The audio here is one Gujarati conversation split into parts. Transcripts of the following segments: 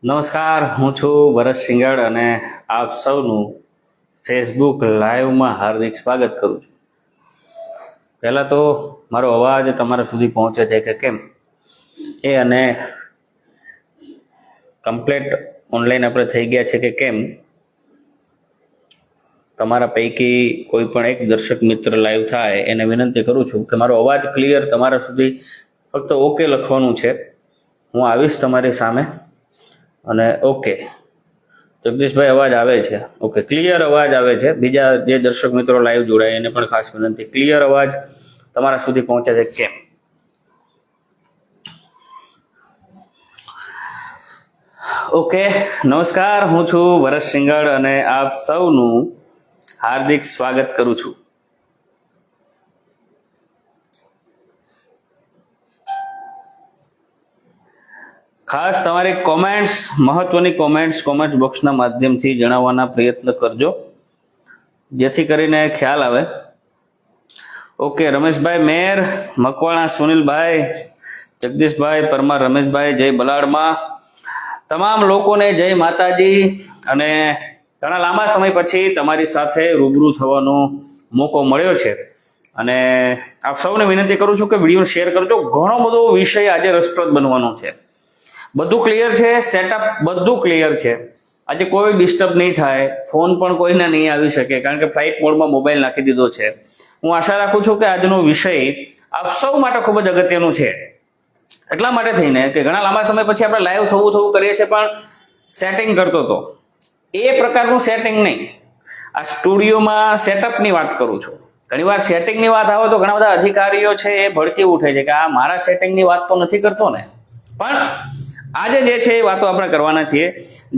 નમસ્કાર, હું છું ભરત સિંગડ અને આપ સૌનું ફેસબુક લાઈવમાં હાર્દિક સ્વાગત કરું છું. પહેલાં તો મારો અવાજ તમારા સુધી પહોંચે છે કે કેમ એ અને કમ્પ્લેટ ઓનલાઈન આપણે થઈ ગયા છે કે કેમ, તમારા પૈકી કોઈ પણ એક દર્શક મિત્ર લાઈવ થાય એને વિનંતી કરું છું કે મારો અવાજ ક્લિયર તમારા સુધી ફક્ત ઓકે લખવાનું છે. હું આવીશ તમારી સામે અને ઓકે જગદીશભાઈ અવાજ આવે છે, ઓકે ક્લિયર અવાજ આવે છે. બીજા જે દર્શક મિત્રો લાઈવ જોડાય એને પણ ખાસ વિનંતી, ક્લિયર અવાજ તમારા સુધી પહોંચે છે કેમ. ઓકે, નમસ્કાર, હું છું ભરત સિંગડ અને આપ સૌનું હાર્દિક સ્વાગત કરું છું. ખાસ તમારી કોમેન્ટ્સ, મહત્વની કોમેન્ટ્સ કોમેન્ટ બોક્સના માધ્યમથી જણાવવાના પ્રયત્ન કરજો જેથી કરીને ખ્યાલ આવે. ઓકે, રમેશભાઈ મેર, મકવાણા સુનિલભાઈ, જગદીશભાઈ પરમાર, રમેશભાઈ, જય બલાડમાં, તમામ લોકોને જય માતાજી. અને ઘણા લાંબા સમય પછી તમારી સાથે રૂબરૂ થવાનો મોકો મળ્યો છે અને આપ સૌને વિનંતી કરું છું કે વિડીયો શેર કરજો. ઘણો બધો વિષય આજે રસપ્રદ બનવાનો છે. બધું ક્લિયર છે, સેટઅપ બધું ક્લિયર છે. આજે કોઈ ડિસ્ટર્બ નહીં થાય, ફોન પણ કોઈને નહીં આવી શકે કારણ કે ફ્લાઇટ મોડમાં મોબાઈલ નાખી દીધો છે. હું આશા રાખું છું કે આજનો વિષય આપ સૌ માટે ખૂબ જ અગત્યનું છે. એટલા માટે થઈને કે ઘણા લાંબા સમય પછી આપણે લાઈવ થવું કરીએ છીએ પણ સેટિંગ કરતો હતો એ પ્રકારનું સેટિંગ નહીં. આ સ્ટુડિયોમાં સેટઅપની વાત કરું છું. ઘણીવાર સેટિંગની વાત આવે તો ઘણા બધા અધિકારીઓ છે એ ભડકી ઉઠે છે કે આ મારા સેટિંગની વાત તો નથી કરતો ને. પણ આજે જે છે એ વાતો આપણે કરવાના છીએ.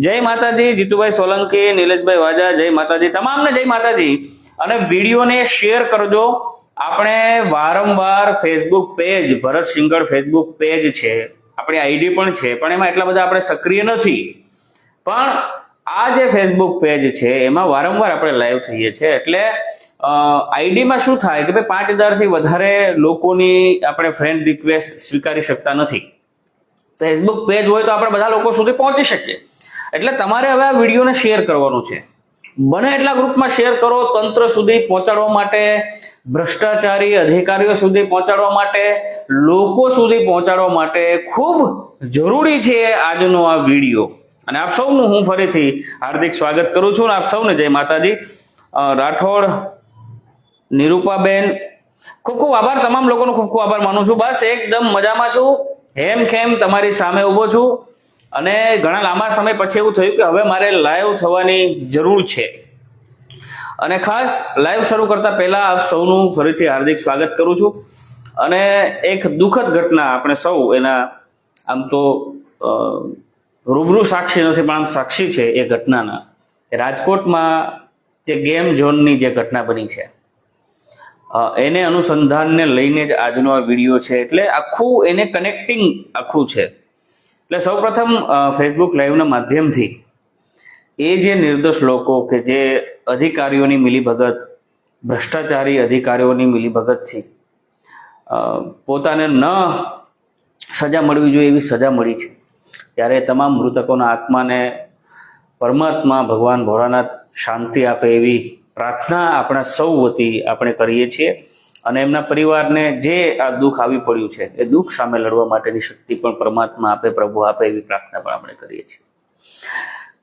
જય માતાજી જીતુભાઈ સોલંકી, નિલેશભાઈ વાજા, જય માતાજી, તમામને જય માતાજી. અને વિડીયોને શેર કરજો. આપણે વારંવાર ફેસબુક પેજ, ભરત સિંગડ ફેસબુક પેજ છે, આપણી આઈડી પણ છે, પણ એમાં એટલા બધા આપણે સક્રિય નથી. પણ આ જે ફેસબુક પેજ છે એમાં વારંવાર આપણે લાઈવ થઈએ છીએ. એટલે આઈડીમાં શું થાય કે ભાઈ 5000 થી વધારે લોકોની આપણે ફ્રેન્ડ રિક્વેસ્ટ સ્વીકારી શકતા નથી. ફેસબુક પેજ હોય તો આપણે બધા લોકો સુધી પહોંચી શકીએ. એટલે તમારે હવે આ વિડીયોને શેર કરવાનું છે. બને એટલા ગ્રુપમાં શેર કરો. તંત્ર સુધી પહોંચાડવા માટે, ભ્રષ્ટાચારી અધિકારીઓ સુધી પહોંચાડવા માટે, લોકો સુધી પહોંચાડવા માટે ખૂબ જરૂરી છે આજનો આ વિડીયો. અને આપ સૌનું હું ફરીથી હાર્દિક સ્વાગત કરું છું. આપ સૌને જય માતાજી. રાઠોડ, નિરૂપાબેન, ખૂબ ખૂબ આભાર. તમામ લોકોનો ખૂબ ખૂબ આભાર માનું છું. બસ એકદમ મજામાં છું, હેમખેમ તમારી સામે ઊભો છું. અને ઘણા લાંબા સમય પછી એવું થયું કે હવે મારે લાઈવ થવાની જરૂર છે. અને ખાસ લાઈવ શરૂ કરતા પહેલા આપ સૌનું ફરીથી હાર્દિક સ્વાગત કરું છું. અને એક દુઃખદ ઘટના, આપણે સૌ એના આમ તો રૂબરૂ સાક્ષી નથી પણ આમ સાક્ષી છે એ ઘટનાના. રાજકોટમાં જે ગેમ ઝોનની જે ઘટના બની છે એને અનુસંધાનને લઈને જ આજનો આ વિડીયો છે. એટલે આખું એને કનેક્ટિંગ આખું છે. એટલે સૌપ્રથમ ફેસબુક લાઈવના માધ્યમથી એ જે નિર્દોષ લોકો કે જે અધિકારીઓની મિલીભગત, ભ્રષ્ટાચારી અધિકારીઓની મિલીભગતથી પોતાને ન સજા મળવી જોઈએ એવી સજા મળી છે, ત્યારે તમામ મૃતકોના આત્માને પરમાત્મા ભગવાન ભોળાનાથ શાંતિ આપે એવી પ્રાર્થના આપણા સૌ વતી આપણે કરીએ છીએ. અને એમના પરિવારને જે આ દુઃખ આવી પડ્યું છે એ દુઃખ સામે લડવા માટેની શક્તિ પણ પરમાત્મા આપે, પ્રભુ આપે એવી પ્રાર્થના પણ આપણે કરીએ છીએ.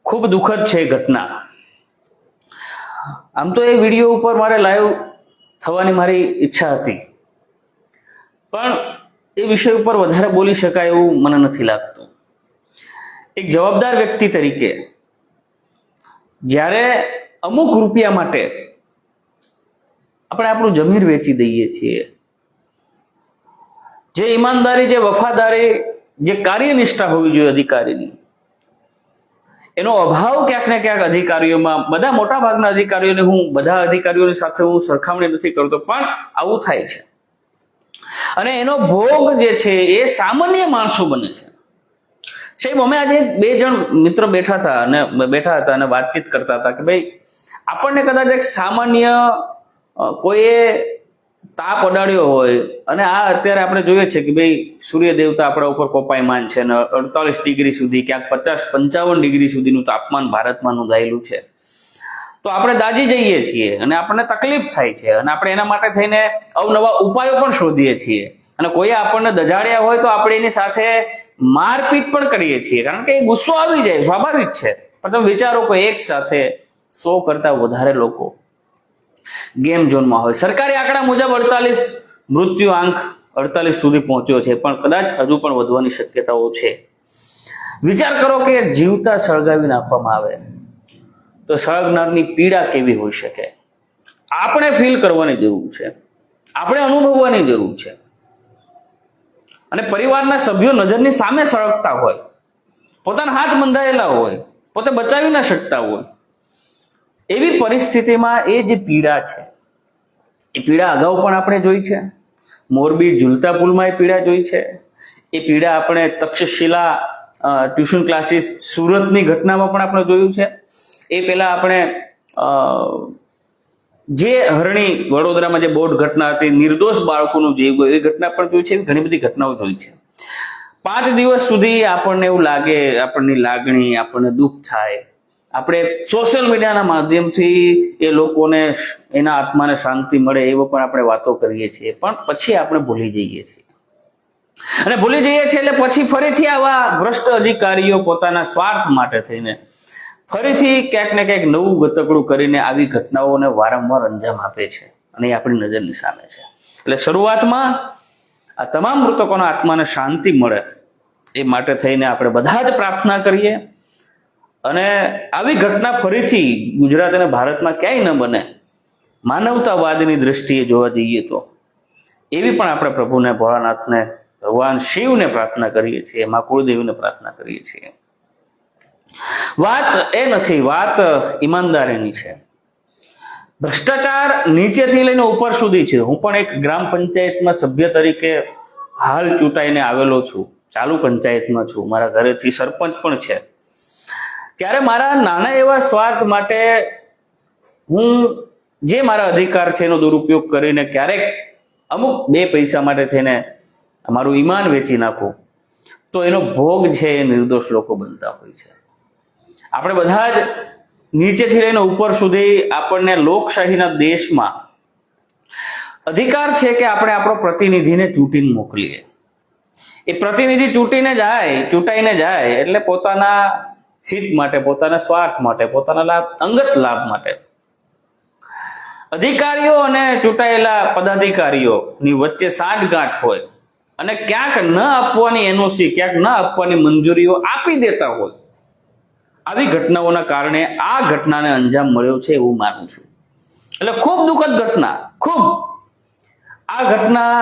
ખૂબ દુઃખદ છે ઘટના. આમ તો એ વિડીયો ઉપર મારે લાઈવ થવાની મારી ઈચ્છા હતી, પણ એ વિષય ઉપર વધારે બોલી શકાય એવું મને નથી લાગતું. એક જવાબદાર વ્યક્તિ તરીકે જ્યારે અમુક રૂપિયા માટે આપણે આપણું જમીર વેચી દઈએ છીએ, જે ઈમાનદારી, જે વફાદારી, જે કાર્યનિષ્ઠા હોવી જોઈએ અધિકારીની, એનો અભાવ ક્યાંક ને ક્યાંક અધિકારીઓમાં, બધા મોટા ભાગના અધિકારીઓને, હું બધા અધિકારીઓની સાથે હું સરખામણી નથી કરતો, પણ આવું થાય છે. અને એનો ભોગ જે છે એ સામાન્ય માણસો બને છે. સાહેબ, અમે આજે 2 જણ મિત્ર બેઠા હતા અને વાતચીત કરતા હતા કે ભાઈ આપણને કદાચ એક સામાન્ય કોઈએ તાપ અડાડ્યો હોય, અને આ અત્યારે આપણે જોઈએ છે કે ભાઈ સૂર્ય દેવતા આપણા ઉપર કોપાયમાન છે, અને 48 ડિગ્રી સુધી, ક્યાંક 50-55 ડિગ્રી સુધીનું તાપમાન ભારતમાં નોંધાયેલું છે. તો આપણે દાજી જઈએ છીએ અને આપણને તકલીફ થાય છે, અને આપણે એના માટે થઈને અવનવા ઉપાયો પણ શોધીએ છીએ, અને કોઈ આપણને દજાડ્યા હોય તો આપણે એની સાથે મારપીટ પણ કરીએ છીએ, કારણ કે એ ગુસ્સો આવી જાય, સ્વાભાવિક છે. પણ તમે વિચારો કે એક સાથે 100 કરતા વધારે લોકો ગેમ ઝોનમાં હોય. સરકારી આંકડા મુજબ 48 મૃત્યુ આંક 48 સુધી પહોંચ્યો છે, પણ કદાચ હજુ પણ વધવાની શક્યતાઓ છે. વિચાર કરો કે જીવતા સળગાવી નાખવામાં આવે તો સળગનારની પીડા કેવી હોઈ શકે. આપણે ફીલ કરવાની જરૂર છે, આપણે અનુભવવાની જરૂર છે. અને પરિવારના સભ્યો નજરની સામે સળગતા હોય, પોતાના હાથ બંધાયેલા હોય, પોતે બચાવી ના શકતા હોય, એવી પરિસ્થિતિમાં એ જે પીડા છે, એ પીડા અગાઉ પણ આપણે જોઈ છે. મોરબી ઝુલતા પુલમાં એ પીડા જોઈ છે. એ પીડા આપણે તક્ષશિલા ટ્યુશન ક્લાસીસ સુરતની ઘટનામાં પણ આપણે જોયું છે. એ પહેલા આપણે જે હરણી વડોદરામાં જે બોટ ઘટના હતી, નિર્દોષ બાળકોનું જીવ ગયો, એ ઘટના પણ જોઈ છે. એવી ઘણી બધી ઘટનાઓ જોઈ છે. 5 દિવસ સુધી આપણને એવું લાગે, આપણની લાગણી, આપણને દુઃખ થાય. આપણે સોશિયલ મીડિયાના માધ્યમથી એ લોકોને, એના આત્માને શાંતિ મળે એવો પણ આપણે વાતો કરીએ છીએ, પણ પછી આપણે ભૂલી જઈએ છીએ. અને ભૂલી જઈએ છીએ એટલે પછી ફરીથી આવા ભ્રષ્ટ અધિકારીઓ પોતાના સ્વાર્થ માટે થઈને ફરીથી ક્યાંક ને ક્યાંક નવું ગતકડું કરીને આવી ઘટનાઓને વારંવાર અંજામ આપે છે, અને એ આપણી નજરની સામે છે. એટલે શરૂઆતમાં આ તમામ મૃતકોના આત્માને શાંતિ મળે એ માટે થઈને આપણે બધા જ પ્રાર્થના કરીએ, અને આવી ઘટના ફરીથી ગુજરાત અને ભારતમાં ક્યાંય ન બને, માનવતાવાદની દ્રષ્ટિએ જોવા જઈએ તો એવી પણ આપણે પ્રભુને, ભોળાનાથને, ભગવાન શિવને પ્રાર્થના કરીએ છીએ, મા કુળદેવીને પ્રાર્થના કરીએ છીએ. વાત એ નથી, વાત ઈમાનદારીની છે. ભ્રષ્ટાચાર નીચેથી લઈને ઉપર સુધી છે. હું પણ એક ગ્રામ પંચાયતમાં સભ્ય તરીકે હાલ ચૂંટાઈને આવેલો છું, ચાલુ પંચાયતમાં છું, મારા ઘરેથી સરપંચ પણ છે. ત્યારે મારા નાના એવા સ્વાર્થ માટે હું જે મારા અધિકાર છે એનો દુરુપયોગ કરીને ક્યારેક અમુક 2 પૈસા માટે થઈને મારું ઈમાન વેચી નાખું, તો એનો ભોગ છે એ નિર્દોષ લોકો બનતા હોય છે. આપણે બધા જ નીચેથી લઈને ઉપર સુધી આપણને લોકશાહીના દેશમાં અધિકાર છે કે આપણે આપણો પ્રતિનિધિને ચૂંટીને મોકલીએ. એ પ્રતિનિધિ ચૂંટાઈને જાય એટલે પોતાના હિત માટે, પોતાના સ્વાર્થ માટે, પોતાના અંગત લાભ માટે અધિકારીઓ અને ચૂંટાયેલા પદાધિકારીઓની વચ્ચે સાંઠગાંઠ હોય, અને ક્યાંક ન આપવાની એનઓસી, ક્યાંક ન આપવાની મંજૂરીઓ આપી દેતા હોય. આવી ઘટનાઓના કારણે આ ઘટનાને અંજામ મળ્યો છે એવું માનું છું. એટલે ખૂબ દુઃખદ ઘટના, ખૂબ. આ ઘટના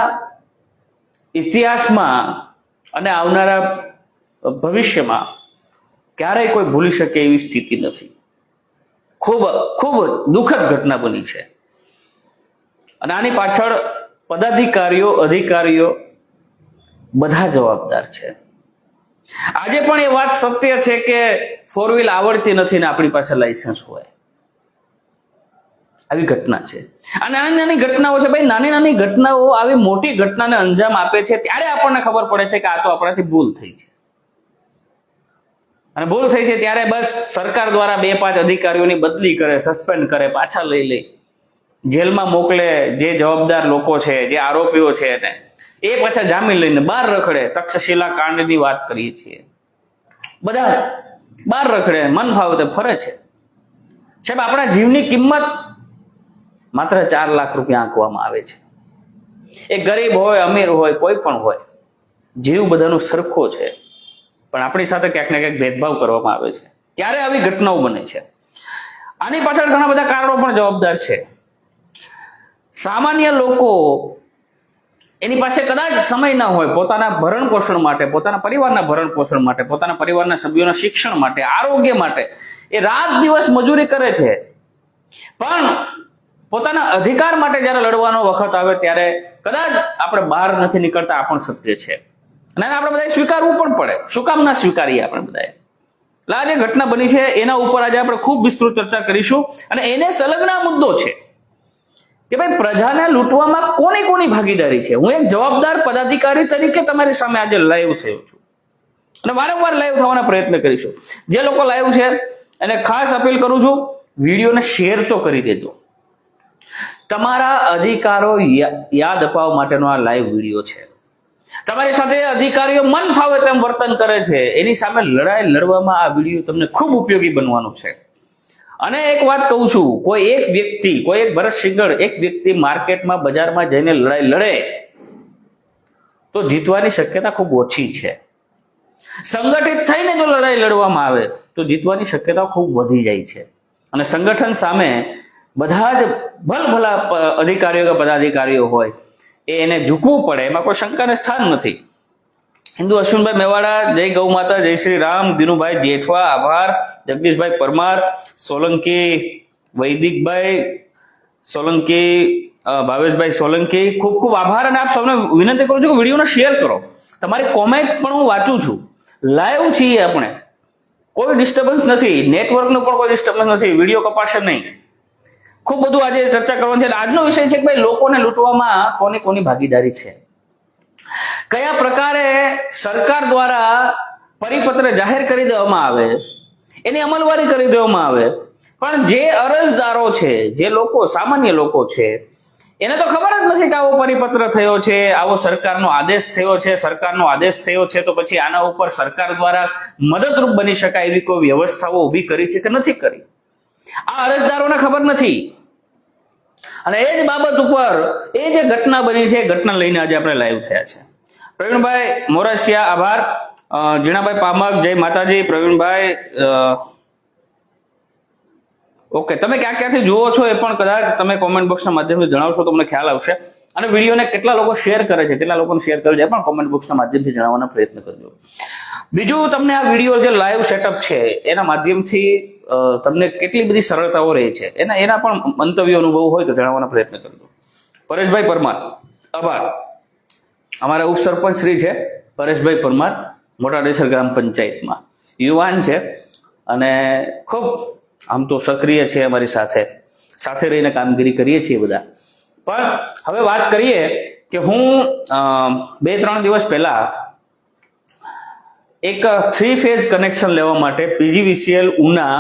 ઇતિહાસમાં અને આવનારા ભવિષ્યમાં ક્યારેય કોઈ ભૂલી શકે એવી સ્થિતિ નથી. ખૂબ ખૂબ દુઃખદ ઘટના બની છે, અને આની પાછળ પદાધિકારીઓ, અધિકારીઓ બધા જવાબદાર છે. આજે પણ એ વાત સત્ય છે કે 4 વ્હીલ આવડતી નથી ને આપણી પાસે લાયસન્સ હોય. આવી ઘટના છે. આ નાની નાની ઘટનાઓ છે ભાઈ. નાની નાની ઘટનાઓ આવી મોટી ઘટનાને અંજામ આપે છે ત્યારે આપણને ખબર પડે છે કે આ તો આપણાથી ભૂલ થઈ છે. અને ભૂલ થઈ છે ત્યારે બસ સરકાર દ્વારા 2-5 અધિકારીઓની બદલી કરે, સસ્પેન્ડ કરે, પાછા લઈ લે, જેલમાં મોકલે. જે જવાબદાર લોકો છે, જે આરોપીઓ છે એને એ પાછા જામીન લઈને બહાર રખડે. તક્ષશિલા કાંડની વાત કરીએ છીએ, બધા બહાર રખડે, મન ફાવે ફરે છે. સાહેબ, આપણા જીવની કિંમત માત્ર 4 લાખ રૂપિયા આંકવામાં આવે છે. એ ગરીબ હોય, અમીર હોય, કોઈ પણ હોય, જીવ બધાનો સરખો છે, પણ આપણી સાથે ક્યાંક ને ક્યાંક ભેદભાવ કરવામાં આવે છે, ત્યારે આવી ઘટનાઓ બને છે. આની પાછળ ઘણા બધા કારણો પણ જવાબદાર છે. સામાન્ય લોકો, એની પાસે કદાચ સમય ના હોય પોતાના ભરણ પોષણ માટે, પોતાના પરિવારના ભરણ પોષણ માટે, પોતાના પરિવારના સભ્યોના શિક્ષણ માટે, આરોગ્ય માટે એ રાત દિવસ મજૂરી કરે છે. પણ પોતાના અધિકાર માટે જ્યારે લડવાનો વખત આવે ત્યારે કદાચ આપણે બહાર નથી નીકળતા. આ પણ સત્ય છે, અને આપણે બધાએ સ્વીકારવું પણ પડે. શું કામ ના સ્વીકારીએ આપણે બધાએ? એટલે આ જે ઘટના બની છે એના ઉપર આજે આપણે ખૂબ વિસ્તૃત ચર્ચા કરીશું, અને એને સંલગ્ન મુદ્દો છે કે ભાઈ પ્રજાને લૂંટવામાં કોની કોની ભાગીદારી છે. હું એક જવાબદાર પદાધિકારી તરીકે તમારી સામે આજે લાઈવ થયો છું અને વારંવાર લાઈવ થવાના પ્રયત્ન કરીશું. જે લોકો લાઈવ છે એને ખાસ અપીલ કરું છું, વિડીયોને શેર તો કરી દેજો. તમારા અધિકારો યાદ અપાવવા માટેનો આ લાઈવ વિડીયો છે. તમારી સાથે અધિકારીઓ મન ફાવે તેમ વર્તન કરે છે, એની સામે લડાઈ લડવામાં આ વિડીયો તમને ખૂબ ઉપયોગી બનવાનો છે. અને એક વાત કહું છું, કોઈ એક વ્યક્તિ, કોઈ એક ભરત સિંઘડ એક વ્યક્તિ માર્કેટમાં બજારમાં જઈને લડાઈ લડે તો જીતવાની શક્યતા ખૂબ ઓછી છે. સંગઠિત થઈને જો લડાઈ લડવામાં આવે તો જીતવાની શક્યતા ખૂબ વધી જાય છે. અને સંગઠન સામે બધા જ ભલભલા અધિકારીઓ કે પદાધિકારીઓ હોય એને ઝૂકવું પડે, એમાં કોઈ શંકાને સ્થાન નથી. હિન્દુ અશ્વિનભાઈ મેવાડા, જય ગૌ માતા, જય શ્રી રામ, દિનુભાઈ જેઠવા, આભાર. જગદીશભાઈ પરમાર, સોલંકી વૈદિકભાઈ સોલંકી, ભાવેશભાઈ સોલંકી, ખૂબ ખૂબ આભાર. અને આપ સૌને વિનંતી કરું છું કે વિડીયોને શેર કરો. તમારી કોમેન્ટ પણ હું વાંચું છું. લાઈવ છીએ આપણે, કોઈ ડિસ્ટર્બન્સ નથી, નેટવર્કનું પણ કોઈ ડિસ્ટર્બન્સ નથી, વિડીયો કપાશે નહીં. ખૂબ બધું આજે ચર્ચા કરવાની છે. આજનો વિષય છે કે ભાઈ લોકોને લૂંટવામાં કોની કોની ભાગીદારી છે, કયા પ્રકારે સરકાર દ્વારા પરિપત્ર જાહેર કરી દેવામાં આવે, એની અમલવારી કરી દેવામાં આવે, પણ જે અરજદારો છે, જે લોકો સામાન્ય લોકો છે, એને તો ખબર જ નથી કે આવો પરિપત્ર થયો છે, આવો સરકારનો આદેશ થયો છે. સરકારનો આદેશ થયો છે તો પછી આના ઉપર સરકાર દ્વારા મદદરૂપ બની શકાય એવી કોઈ વ્યવસ્થાઓ ઊભી કરી છે કે નથી કરી, આ અરજદારોને ખબર નથી. અને એ જ બાબત ઉપર એ જે ઘટના બની છે, ઘટના લઈને આજે આપણે લાઈવ થયા છે. પ્રવીણભાઈ મોરસિયા, આભાર. જીણાભાઈ પામક, જય માતાજી. પ્રવીણભાઈ, ઓકે, તમે ક્યાં ક્યાંથી જુઓ છો એ પણ કદાચ તમે કોમેન્ટ બોક્સના માધ્યમથી જણાવશો તો તમને ખ્યાલ આવશે. અને વિડીયોને કેટલા લોકો શેર કરે છે, કેટલા લોકોને શેર કરે છે એ પણ કોમેન્ટ બોક્સના માધ્યમથી જણાવવાનો પ્રયત્ન કરજો. બીજું, તમને આ વિડીયો જે લાઈવ સેટઅપ છે એના માધ્યમથી તમને કેટલી બધી સરળતાઓ રહી છે એના પણ મંતવ્યો, અનુભવ હોય તો જણાવવાનો પ્રયત્ન કરજો. પરેશભાઈ પરમાર, આભાર. અમારા ઉપસરપંચ શ્રી છે પરેશભાઈ પરમાર, મોટા ડેસર ગ્રામ પંચાયતમાં યુવાન છે અને ખૂબ આમ તો સક્રિય છે, અમારી સાથે રહીને કામગીરી કરીએ છીએ બધા. પણ હવે વાત કરીએ કે હું 2-3 દિવસ પહેલા એક 3 ફેઝ કનેક્શન લેવા માટે PGVCL ઉના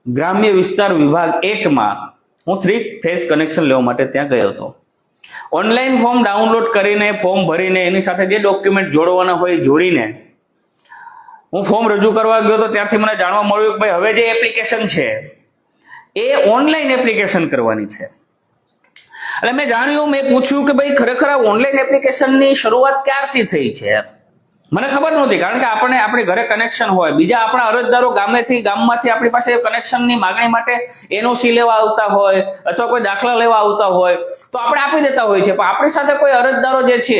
ગ્રામ્ય વિસ્તાર વિભાગ 1માં હું 3 ફેઝ કનેક્શન લેવા માટે ત્યાં ગયો હતો. ઓનલાઈન ફોર્મ ડાઉનલોડ કરીને, ફોર્મ ભરીને, એની સાથે જે ડોક્યુમેન્ટ જોડવાના હોય જોડીને હું ફોર્મ રજૂ કરવા ગયો તો ત્યારથી મને જાણવા મળ્યું કે ભાઈ હવે જે એપ્લિકેશન છે એ ઓનલાઈન એપ્લિકેશન કરવાની છે. એટલે મેં જાણ્યું, મેં પૂછ્યું કે ભાઈ ખરેખર આ ઓનલાઈન એપ્લિકેશનની શરૂઆત ક્યારથી થઈ છે. મને ખબર નહોતી, કારણ કે આપણી ઘરે કનેક્શન હોય, બીજા આપણા અરજદારો ગામમાંથી આપણી પાસે કનેક્શનની માગણી માટે NOC લેવા આવતા હોય અથવા કોઈ દાખલા લેવા આવતા હોય તો આપણે આપી દેતા હોય છે. પણ આપણી સાથે કોઈ અરજદારો જે છે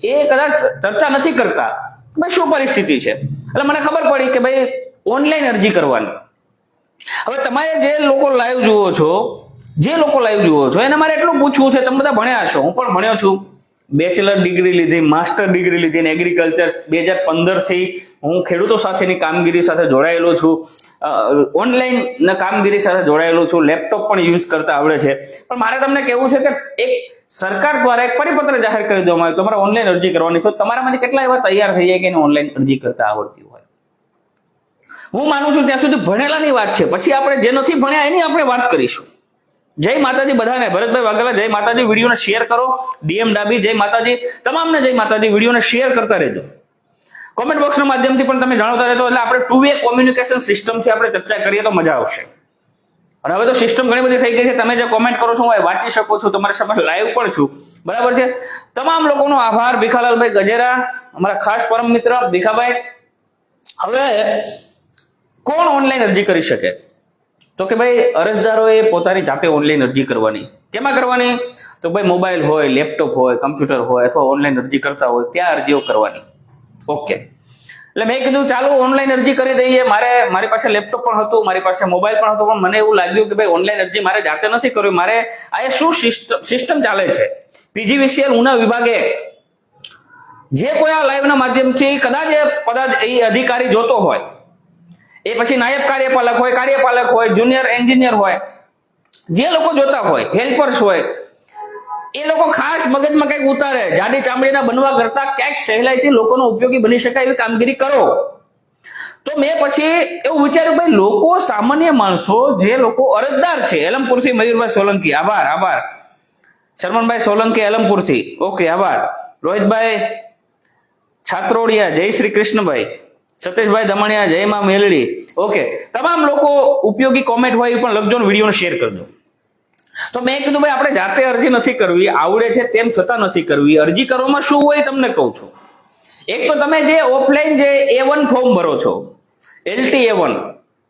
એ કદાચ ચર્ચા નથી કરતા ભાઈ શું પરિસ્થિતિ છે. એટલે મને ખબર પડી કે ભાઈ ઓનલાઈન અરજી કરવાની. હવે તમારે જે લોકો લાઈવ જુઓ છો એને મારે એટલું પૂછવું છે, તમે બધા ભણ્યા છો, હું પણ ભણ્યો છું, બેચલર ડિગ્રી લીધી, માસ્ટર ડિગ્રી લીધી, અને એગ્રીકલ્ચર 2015 થી હું ખેડૂતો સાથેની કામગીરી સાથે જોડાયેલો છું, ઓનલાઈન કામગીરી સાથે જોડાયેલો છું, લેપટોપ પણ યુઝ કરતા આવડે છે. પણ મારે તમને કહેવું છે કે એક સરકાર દ્વારા એક પરિપત્ર જાહેર કરી દેવામાં આવ્યો, તમારે ઓનલાઈન અરજી કરવાની છે. તમારામાંથી કેટલા એવા તૈયાર થઈ જાય કે એને ઓનલાઈન અરજી કરતા આવડતી હોય? હું માનું છું ત્યાં સુધી ભણેલાની વાત છે, પછી આપણે જે નથી ભણ્યા એની આપણે વાત કરીશું. જય માતાજી બધાને. ભરતભાઈ વાઘેલા, જય માતાજી. વિડીયોને શેર કરો. DM ડાબી, જય માતાજી. તમામને જય માતાજી. વિડીયોને શેર કરતા રહેજો. કોમેન્ટ બોક્સના માધ્યમથી પણ તમે જાણતા રહેજો. એટલે આપણે 2 વે કોમ્યુનિકેશન સિસ્ટમથી આપણે ચર્ચા કરીએ તો મજા આવશે. અને હવે તો સિસ્ટમ ઘણી બધી થઈ ગઈ છે, તમે જે કોમેન્ટ કરો છો હું વાંચી શકું છું, તમારી સામે લાઈવ પણ છું, બરાબર છે. તમામ લોકોનો આભાર. ભીખાલાલભાઈ ગજેરા, અમારા ખાસ પરમ મિત્ર ભીખાભાઈ. હવે કોણ ઓનલાઈન અરજી કરી શકે? તો કે ભાઈ અરજદારોએ પોતાની જાતે ઓનલાઈન અરજી કરવાની. કેમાં કરવાની? તો ભાઈ મોબાઈલ હોય, લેપટોપ હોય, કમ્પ્યુટર હોય અથવા ઓનલાઈન અરજી કરતા હોય ત્યાં અરજીઓ કરવાની. ઓકે, એટલે મેં કીધું ચાલો ઓનલાઈન અરજી કરી દઈએ. મારી પાસે લેપટોપ પણ હતું, મારી પાસે મોબાઈલ પણ હતો, પણ મને એવું લાગ્યું કે ભાઈ ઓનલાઈન અરજી મારે જાતે નથી કરવી. મારે આ શું સિસ્ટમ ચાલે છે PGVCL ઉના વિભાગે, જે કોઈ આ લાઈવના માધ્યમથી કદાચ એ અધિકારી જોતો હોય, એ પછી નાયબ કાર્યપાલક હોય, જુનિયર એન્જિનિયર હોય, જે લોકો જોતા હોય, હેલ્પર્સ હોય, એ લોકો ખાસ મગજમાં કંઈક ઉતારે, જાડી ચામડીના બનવા કરતા ક્યાંક સહેલાઈથી લોકોનો ઉપયોગી બની શકાય એવી કામગીરી કરો. તો મેં પછી એવું વિચાર્યું, ભાઈ લોકો સામાન્ય માણસો જે લોકો અરજદાર છે, એલમપુરથી મયુરભાઈ સોલંકી, આભાર આભાર. શરમનભાઈ સોલંકી એલમપુરથી, ઓકે આભાર. રોહિતભાઈ છાત્રોડિયા, જય શ્રી કૃષ્ણભાઈ. સતીશભાઈ દમણિયા, જય માં મેલડી. ઓકે, તમામ લોકો ઉપયોગી કોમેન્ટ હોય એ પણ લખજો ને વિડીયોને શેર કરજો. તો મેં કીધું ભાઈ આપણે જાતે અરજી નથી કરવી, આવડે છે તેમ છતાં નથી કરવી. અરજી કરવામાં શું હોય તમને કહું છું. એક તો તમે જે ઓફલાઈન જે A1 ફોર્મ ભરો છો, LT A1,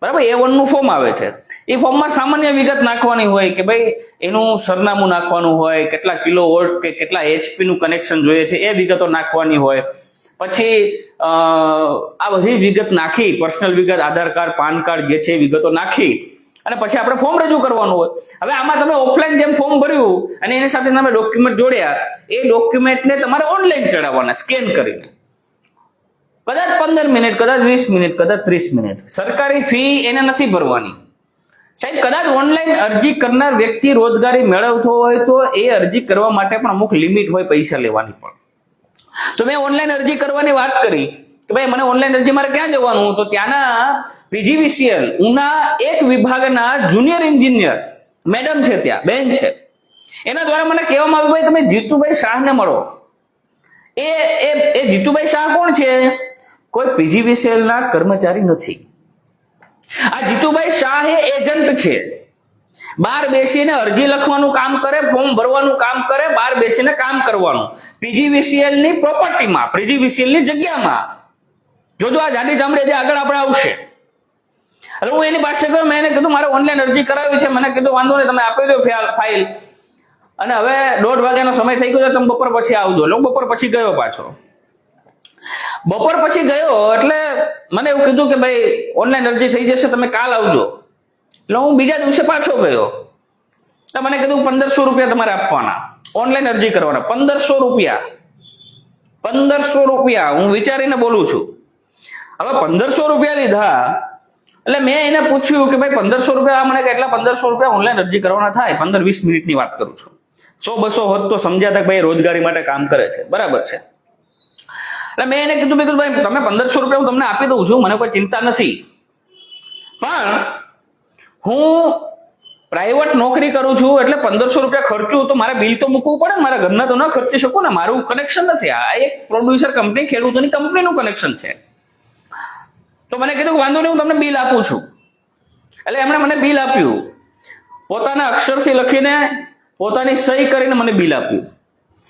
બરાબર, A1 નું ફોર્મ આવે છે. એ ફોર્મમાં સામાન્ય વિગત નાખવાની હોય કે ભાઈ એનું સરનામું નાખવાનું હોય, કેટલા કિલો વોલ્ટ કે કેટલા HP નું કનેક્શન જોઈએ છે એ વિગતો નાખવાની હોય. પછી આ બધી વિગત નાખી, પર્સનલ વિગત, આધાર કાર્ડ, પાન કાર્ડ જે છે એ વિગતો નાખી અને પછી આપણે ફોર્મ રજૂ કરવાનું હોય. હવે આમાં તમે ઓફલાઈન જેમ ફોર્મ ભર્યું અને એની સાથે તમે ડોક્યુમેન્ટ જોડ્યા, એ ડોક્યુમેન્ટને તમારે ઓનલાઈન ચડાવવાના સ્કેન કરીને. કદાચ 15 મિનિટ, કદાચ 20 મિનિટ, કદાચ 30 મિનિટ. સરકારી ફી એને નથી ભરવાની સાહેબ. કદાચ ઓનલાઈન અરજી કરનાર વ્યક્તિ રોજગારી મેળવતો હોય તો એ અરજી કરવા માટે પણ અમુક લિમિટ હોય પૈસા લેવાની પણ. તો મેં ઓનલાઈન અરજી કરવાની વાત કરી કે ભાઈ મને ઓનલાઈન અરજી મારે ક્યાં જવાનું, તો ત્યાંના PGVCL ઉના એક વિભાગના જુનિયર એન્જિનિયર મેડમ છે, ત્યાં બેન છે, એના દ્વારા મને કહેવામાં આવ્યું ભાઈ તમે જીતુભાઈ શાહને મળો. એ જીતુભાઈ શાહ કોણ છે? કોઈ PGVCL ના કર્મચારી નથી. આ જીતુભાઈ શાહ એ એજન્ટ છે. બહાર બેસીને અરજી લખવાનું કામ કરે, ફોર્મ ભરવાનું કામ કરે, બહાર બેસીને કામ કરવાનું PGVCL ની પ્રોપર્ટીમાં, PGVCL ની જગ્યામાં. જોજો આ જાડી ચામડી જે આગળ આપણે આવશે. એટલે હું એની પાસે ગયો, મેં એને કીધું મારે ઓનલાઈન અરજી કરાવી છે. મને કીધું વાંધો નહીં, તમે આપી દો ફાઇલ, અને હવે 1:30 વાગ્યાનો સમય થઈ ગયો છે, તમે બપોર પછી આવજો. એટલે હું બપોર પછી ગયો પાછો. બપોર પછી ગયો એટલે મને એવું કીધું કે ભાઈ ઓનલાઈન અરજી થઈ જશે, તમે કાલ આવજો. એટલે હું બીજા દિવસે પાછો ગયો. તો મને કીધું 1500 રૂપિયા તમારે આપવાના, ઓનલાઈન અરજી કરવાના. 1500 રૂપિયા, 1500 રૂપિયા. હું વિચારીને બોલું છું. હવે 1500 રૂપિયા લીધા એટલે મેં એને પૂછ્યું કે ભાઈ 1500 રૂપિયા મને કેટલા? 1500 રૂપિયા ઓનલાઈન અરજી કરવાના થાય. 15-20 મિનિટની વાત કરું છું. 100-200 હોત તો સમજ્યા કે ભાઈ રોજગારી માટે કામ કરે છે, બરાબર છે. એટલે મેં એને કીધું ભાઈ તમે 1500 રૂપિયા હું તમને આપી દઉં છું, મને કોઈ ચિંતા નથી, પણ હું પ્રાઇવેટ નોકરી કરું છું એટલે 1500 રૂપિયા ખર્ચું તો મારે બિલ તો મૂકવું પડે ને, મારા ઘરના તો ન ખર્ચી શકું ને. મારું કનેક્શન નથી, આ એક પ્રોડ્યુસર કંપની, ખેડૂતોની કંપનીનું કનેક્શન છે. તો મને કીધું વાંધો નહીં, હું તમને બિલ આપું છું. એટલે એમણે મને બિલ આપ્યું, પોતાના અક્ષરથી લખીને પોતાની સહી કરીને મને બિલ આપ્યું.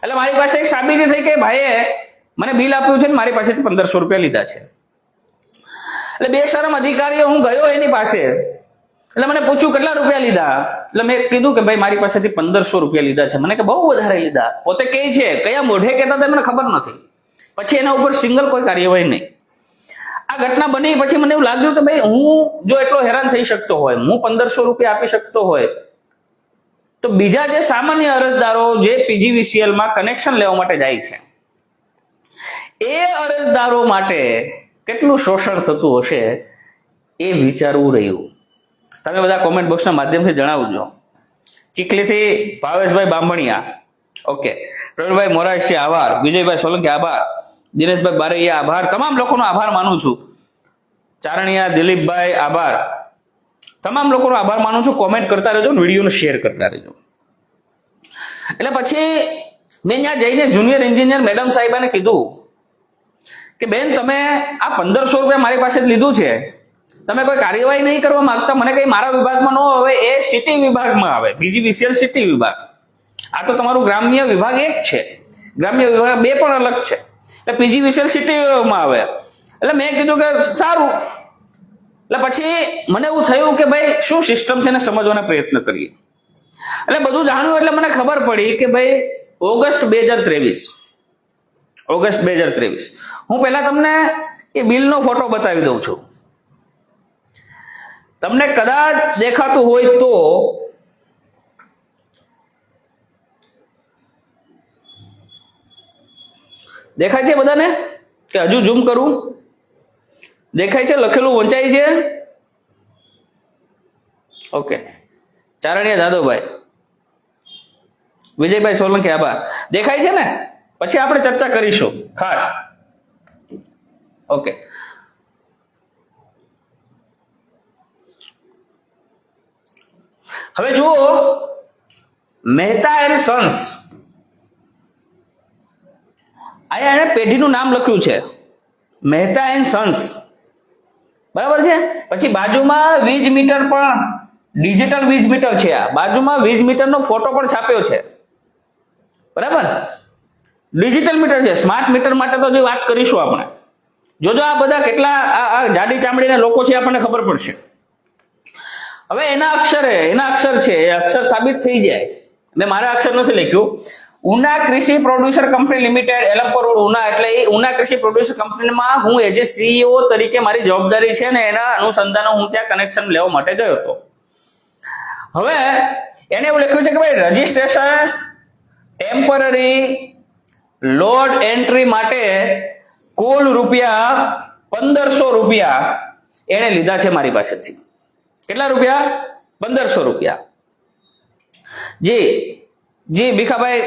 એટલે મારી પાસે એક સાબિતી થઈ કે ભાઈએ મને બિલ આપ્યું છે ને મારી પાસેથી 1500 રૂપિયા લીધા છે. એટલે બે શરમ અધિકારીઓ હું ગયો એની પાસે, એટલે મને પૂછ્યું કેટલા રૂપિયા લીધા. એટલે મેં કીધું કે ભાઈ મારી પાસેથી 1500 રૂપિયા લીધા છે. મને કે બહુ વધારે લીધા. પોતે કહે છે, કયા મોઢે કહેતા હતા મને ખબર નથી. પછી એના ઉપર સિંગલ કોઈ કાર્યવાહી નહીં. આ ઘટના બની પછી મને એવું લાગ્યું કે ભાઈ હું જો એટલો હેરાન થઈ શકતો હોય, હું 1500 રૂપિયા આપી શકતો હોય, તો બીજા જે સામાન્ય અરજદારો જે PGVCL માં કનેક્શન લેવા માટે જાય છે, એ અરજદારો માટે કેટલું શોષણ થતું હશે એ વિચારવું રહ્યું. તમે બધા કોમેન્ટ બોક્સના માધ્યમથી જણાવજો. ચીખલીથી ભાવેશભાઈ બાંભણિયા, ઓકે. પ્રવીણભાઈ મોરાશી આભાર. વિજયભાઈ સોલંકી આભાર. દિનેશભાઈ બારૈયા આભાર. તમામ લોકોનો આભાર માનું છું. ચારણિયા દિલીપભાઈ આભાર. તમામ લોકોનો આભાર માનું છું. કોમેન્ટ કરતા રહેજો, વિડીયોને શેર કરતા રહેજો. એટલે પછી મેં ત્યાં જઈને જુનિયર એન્જિનિયર મેડમ સાહેબાને કીધું કે બેન તમે આ 1500 રૂપિયા મારી પાસે લીધું છે, તમે કોઈ કાર્યવાહી નહીં કરવા માંગતા? મને કઈ મારા વિભાગમાં ન આવે, એ સિટી વિભાગમાં આવે, PGVCL સિટી વિભાગ. આ તો તમારું ગ્રામ્ય વિભાગ એક છે, ગ્રામ્ય વિભાગ બે પણ અલગ છે. એટલે PGVCL સિટી વિભાગમાં આવે. એટલે મેં કીધું કે સારું. એટલે પછી મને એવું થયું કે ભાઈ શું સિસ્ટમ છે એને સમજવાનો પ્રયત્ન કરીએ. એટલે બધું જાણ્યું એટલે મને ખબર પડી કે ભાઈ ઓગસ્ટ 2023 હું પહેલા તમને એ બિલનો ફોટો બતાવી દઉં છું. તમને કદાચ દેખાતું હોય તો દેખાય છે બધાને કે હજુ ઝૂમ કરું? દેખાય છે? લખેલું વંચાય છે? ઓકે. ચારણિયા જાદવભાઈ, વિજયભાઈ સોલંકી, આભાર. દેખાય છે ને? પછી આપણે ચર્ચા કરીશું ખાસ. ઓકે, હવે જુઓ, મહેતા એન્ડ સન્સ, અહીંયા એને પેઢીનું નામ લખ્યું છે, મહેતા એન્ડ સન્સ, બરાબર છે. પછી બાજુમાં વીજ મીટર પણ, ડિજિટલ વીજ મીટર છે આ, બાજુમાં વીજ મીટરનો ફોટો પણ છાપ્યો છે, બરાબર. ડિજિટલ મીટર છે. સ્માર્ટ મીટર માટે તો જે વાત કરીશું આપણે, જોજો આ બધા કેટલા આ જાડી ચામડીના લોકો છે, આપણને ખબર પડશે. હવે એના અક્ષર છે, એ અક્ષર સાબિત થઈ જાય. મેં મારા અક્ષર નથી લખ્યું. ઉના કૃષિ producer company limited, Elampor road, Una. એટલે એ ઉના કૃષિ પ્રોડ્યુસર કંપનીમાં હું એઝ એ સીઈઓ તરીકે મારી જવાબદારી છે ને એના અનુસંધાને હું ત્યાં કનેક્શન લેવા માટે ગયો હતો. હવે એને એવું લખ્યું છે કે ભાઈ રજીસ્ટ્રેશન ટેમ્પરરી લોડ એન્ટ્રી માટે કુલ રૂપિયા 1500 રૂપિયા એને લીધા છે મારી પાસેથી. કેટલા રૂપિયા? 1500 રૂપિયા. જી ભીખાભાઈ,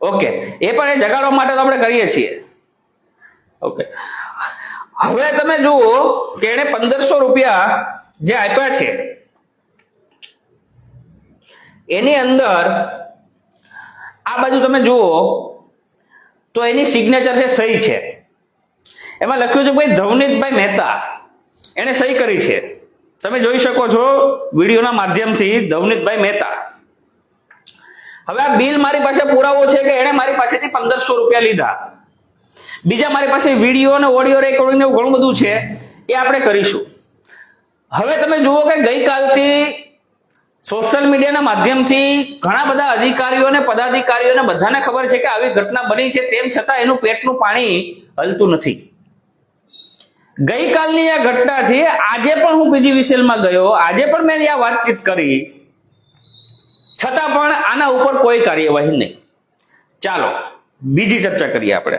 ઓકે, એ પણ એ જગાડવા માટે તો આપણે કરીએ છીએ. ઓકે, હવે તમે જુઓ કે એને 1500 રૂપિયા જે આપ્યા છે એની અંદર આ બાજુ તમે જુઓ તો એની સિગ્નેચર છે, સહી છે. એમાં લખ્યું છે ભાઈ ધવનીતભાઈ મહેતા, એને સહી કરી છે. તમે જોઈ શકો છો વિડીયોના માધ્યમથી, ધવનીતભાઈ મહેતા. હવે આ બિલ મારી પાસે પુરાવો છે કે એને મારી પાસેથી 1500 રૂપિયા લીધા. બીજા મારી પાસે વિડીયો અને ઓડિયો રેકોર્ડિંગ એવું ઘણું બધું છે, એ આપણે કરીશું. હવે તમે જુઓ કે ગઈકાલથી સોશિયલ મીડિયાના માધ્યમથી ઘણા બધા અધિકારીઓ અને પદાધિકારીઓને બધાને ખબર છે કે આવી ઘટના બની છે, તેમ છતાં એનું પેટનું પાણી હલતું નથી. ગઈકાલની આ ઘટના છે. આજે પણ હું પીજીવીસીએલમાં ગયો, આજે પણ મેં આ વાતચીત કરી, છતાં પણ આના ઉપર કોઈ કાર્યવાહી નહીં. ચાલો બીજી ચર્ચા કરીએ આપણે.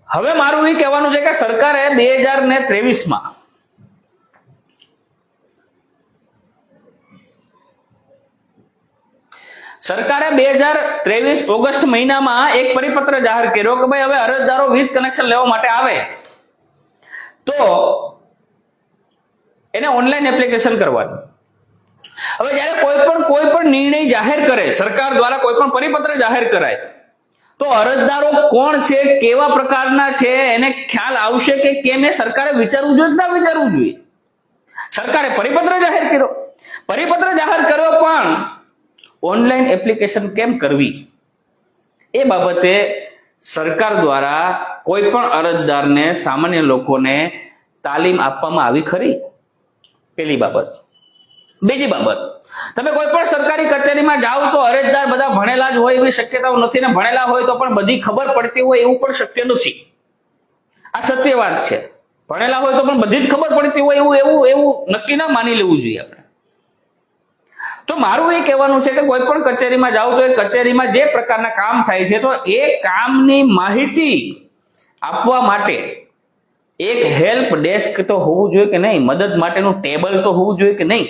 હવે મારું એ કહેવાનું છે કે સરકારે 2023માં સરકારે 2023 ઓગસ્ટ મહિનામાં એક પરિપત્ર જાહેર કર્યો કે ભાઈ હવે અરજદારો વીજ કનેક્શન લેવા માટે આવે તો એને ઓનલાઈન એપ્લિકેશન કરવાની. હવે જ્યારે કોઈ પણ નિર્ણય જાહેર કરે, સરકાર દ્વારા કોઈ પણ પરિપત્ર જાહેર કરાય, તો અરજદારો કોણ છે, કેવા પ્રકારના છે, એને ખ્યાલ આવશે કે કેમ, એ સરકારે વિચારવું જોઈએ ના વિચારવું જોઈએ. સરકારે પરિપત્ર જાહેર કર્યો, પણ ઓનલાઈન એપ્લિકેશન કેમ કરવી એ બાબતે સરકાર દ્વારા કોઈ પણ અરજદારને, સામાન્ય લોકોને તાલીમ આપવામાં આવી ખરી? પહેલી બાબત. બીજી બાબત, તમે કોઈ પણ સરકારી કચેરીમાં જાઓ તો અરજદાર બધા ભણેલા જ હોય એવી શક્યતાઓ નથી, ને ભણેલા હોય તો પણ બધી ખબર પડતી હોય એવું પણ શક્ય નથી. આ સત્ય વાત છે. ભણેલા હોય તો પણ બધી જ ખબર પડતી હોય એવું નક્કી ના માની લેવું જોઈએ આપણે. તો મારું એ કહેવાનું છે કે કોઈ પણ કચેરીમાં જાઓ તો એ કચેરીમાં જે પ્રકારના કામ થાય છે તો એ કામની માહિતી આપવા માટે એક હેલ્પ ડેસ્ક તો હોવું જોઈએ કે નહીં, મદદ માટેનું ટેબલ તો હોવું જોઈએ કે નહીં.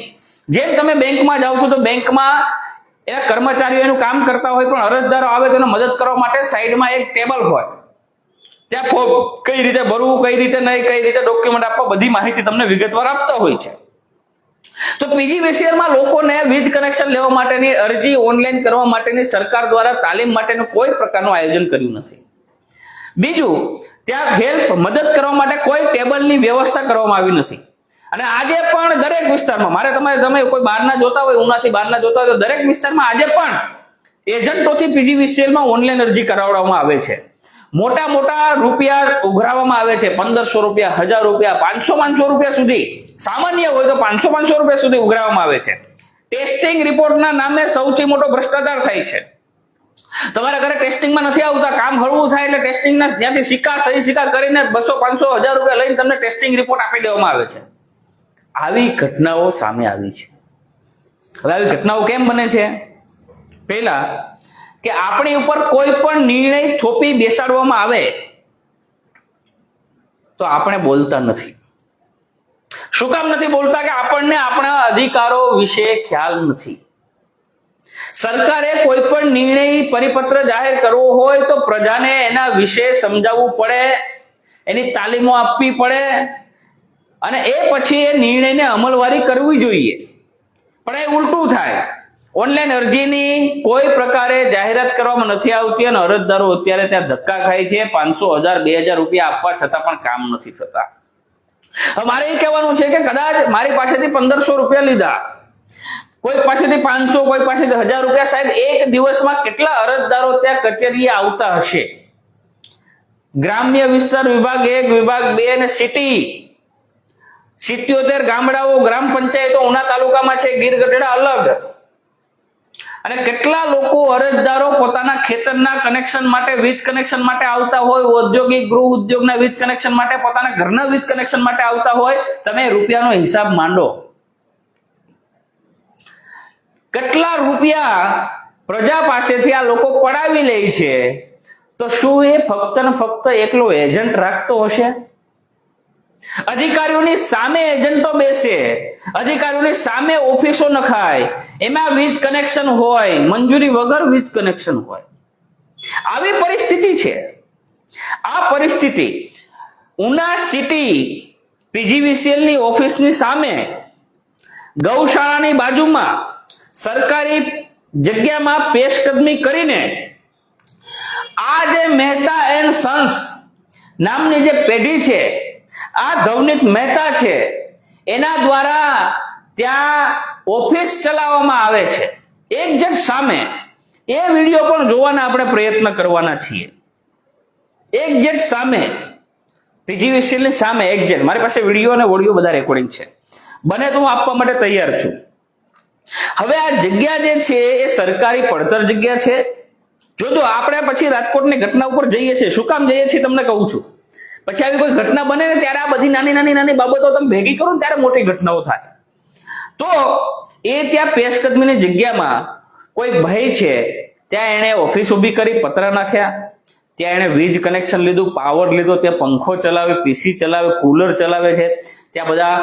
જેમ તમે બેંકમાં જાઓ છો તો બેંકમાં એના કર્મચારીઓ એનું કામ કરતા હોય, પણ અરજદારો આવે તો એને મદદ કરવા માટે સાઈડમાં એક ટેબલ હોય, ત્યાં ફોર્મ કઈ રીતે ભરવું, કઈ રીતે નહીં, કઈ રીતે ડોક્યુમેન્ટ આપવા, બધી માહિતી તમને વિગતવાર આપતા હોય છે. તો પીજીવીસીએલમાં લોકોને વીજ કનેક્શન લેવા માટેની અરજી ઓનલાઈન કરવા માટેની સરકાર દ્વારા તાલીમ માટેનું કોઈ પ્રકારનું આયોજન કર્યું નથી. બીજું, ત્યાં હેલ્પ મદદ કરવા માટે કોઈ ટેબલની વ્યવસ્થા કરવામાં આવી નથી. અને આજે પણ દરેક વિસ્તારમાં, તમે કોઈ બહારના જોતા હોય, ઉનાથી બહારના જોતા હોય તો દરેક વિસ્તારમાં આજે પણ એજન્ટોથી પીજીવીસીએલમાં ઓનલાઈન અરજી કરાવવામાં આવે છે. મોટા રૂપિયા ઉઘરાવવામાં આવે છે, 1500 રૂપિયા, 1000 રૂપિયા, 500 રૂપિયા સુધી, સામાન્ય હોય તો 500 રૂપિયા સુધી ઉઘરાવવામાં આવે છે. ટેસ્ટિંગ રિપોર્ટના નામે સૌથી મોટો ભ્રષ્ટાચાર થાય છે. તમારા ઘરે ટેસ્ટિંગમાં નથી આવતા, કામ હળવું થાય એટલે ટેસ્ટિંગના ત્યાંથી સહી સિક્કા કરીને 200, 500, 1000 રૂપિયા લઈને તમને ટેસ્ટિંગ રિપોર્ટ આપી દેવામાં આવે છે. આવી ઘટનાઓ સામે આવી છે. હવે આવી ઘટનાઓ કેમ બને છે? પહેલા કે આપણી ઉપર કોઈ પણ નિર્ણય થોપી બેસાડવામાં આવે તો આપણે બોલતા નથી. શું કામ નથી બોલતા? કે આપણને આપણા અધિકારો વિશે ખ્યાલ નથી. સરકારે કોઈ પણ નિર્ણય પરિપત્ર જાહેર કરવો હોય તો પ્રજાને એના વિશે સમજાવવું પડે, એની તાલીમો આપવી પડે અને એ પછી એ નિર્ણયને અમલવારી કરવી જોઈએ. પણ એ ઉલટું થાય. ઓનલાઈન અરજીની કોઈ પ્રકારે જાહેરાત કરવામાં નથી આવતી અને અરજદારો અત્યારે ત્યાં ધક્કા ખાય છે. 500, 1000, 2000 રૂપિયા આપવા છતાં પણ કામ નથી થતા. મારે એ કહેવાનું છે કે કદાચ મારી પાસેથી 1500 રૂપિયા લીધા, કોઈ પાસેથી 500, કોઈ પાસેથી 1000 રૂપિયા. સાહેબ, એક દિવસમાં કેટલા અરજદારો ત્યાં કચેરીએ આવતા હશે? ગ્રામ્ય વિસ્તાર વિભાગ 1, વિભાગ 2 અને સિટી 77 ગામડાઓ, ગ્રામ પંચાયતો ઉના તાલુકામાં છે, ગીર ગઢડા અલગ. અને કેટલા લોકો અરજદારો પોતાના ખેતરના કનેક્શન માટે, વીજ કનેક્શન માટે આવતા હોય, ઔદ્યોગિક ગૃહ ઉદ્યોગના વીજ કનેક્શન માટે, પોતાના ઘરના વીજ કનેક્શન માટે આવતા હોય. તમે રૂપિયાનો હિસાબ માંડો. કેટલા રૂપિયા પ્રજા પાસેથી આ લોકો પડાવી લે છે. તો શું એ ફક્ત ને ફક્ત એકલો એજન્ટ રાખતો હશે? અધિકારીઓની સામે એજન્ટો બેસે, અધિકારીઓની સામે ઓફિસો નખાય, એમાં વીજ કનેક્શન હોય, મંજૂરી વગર વીજ કનેક્શન હોય. આવી પરિસ્થિતિ છે. આ પરિસ્થિતિ ઉના સિટી PGVCL ની ઓફિસની સામે ગૌશાળાની બાજુમાં સરકારી જગ્યામાં પેશકદમી કરીને આ જે મહેતા એન્ડ સન્સ નામની જે પેઢી છે, આ ધવનીત મહેતા છે, એના દ્વારા ત્યાં ઓફિસ ચલાવવામાં આવે છે એક્ઝેક્ટ સામે. એ વિડીયો પણ જોવાના આપણે પ્રયત્ન કરવાના છીએ. એક્ઝેક્ટ સામે, PGVCL ની સામે એક્ઝેક્ટ. મારી પાસે વિડીયો અને ઓડિયો બધા રેકોર્ડિંગ છે, બને તો હું આપવા માટે તૈયાર છું. હવે આ જગ્યા જે છે એ સરકારી પડતર જગ્યા છે. જોજો, આપણે પછી રાજકોટની ઘટના ઉપર જઈએ છીએ. શું કામ જઈએ છીએ તમને કહું છું. પછી આવી કોઈ ઘટના બને ને ત્યારે આ બધી નાની નાની નાની બાબતો તમે ભેગી કરો ને ત્યારે મોટી ઘટનાઓ થાય. તો એ ત્યાં પેશકદમીની જગ્યામાં કોઈ ભાઈ છે, ત્યાં એને ઓફિસ ઊભી કરી, પત્ર નાખ્યા, ત્યાં એને વીજ કનેક્શન લીધું, પાવર લીધો, ત્યાં પંખો ચલાવે, PC ચલાવે, કુલર ચલાવે છે, ત્યાં બધા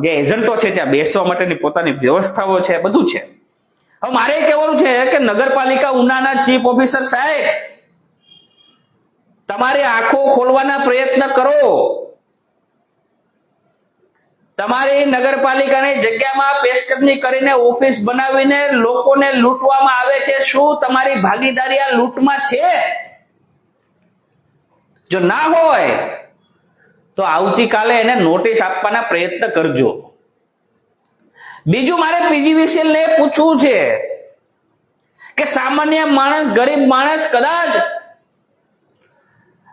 જે એજન્ટો છે ત્યાં બેસવા માટેની પોતાની વ્યવસ્થાઓ છે, બધું છે. હવે મારે કહેવાનું છે કે નગરપાલિકા ઉનાના ચીફ ઓફિસર સાહેબ, તમારી આંખો ખોલવાના પ્રયત્ન કરો. તમારી નગરપાલિકાની જગ્યામાં પેશકદમી કરીને ઓફિસ બનાવીને લોકોને લૂંટવામાં આવે છે. શું તમારી ભાગીદારી આ લૂંટમાં છે? જો ના હોય તો આવતીકાલે એને નોટિસ આપવાના પ્રયત્ન કરજો. બીજું મારે PGVCL ને પૂછવું છે કે સામાન્ય માણસ, ગરીબ માણસ કદાચ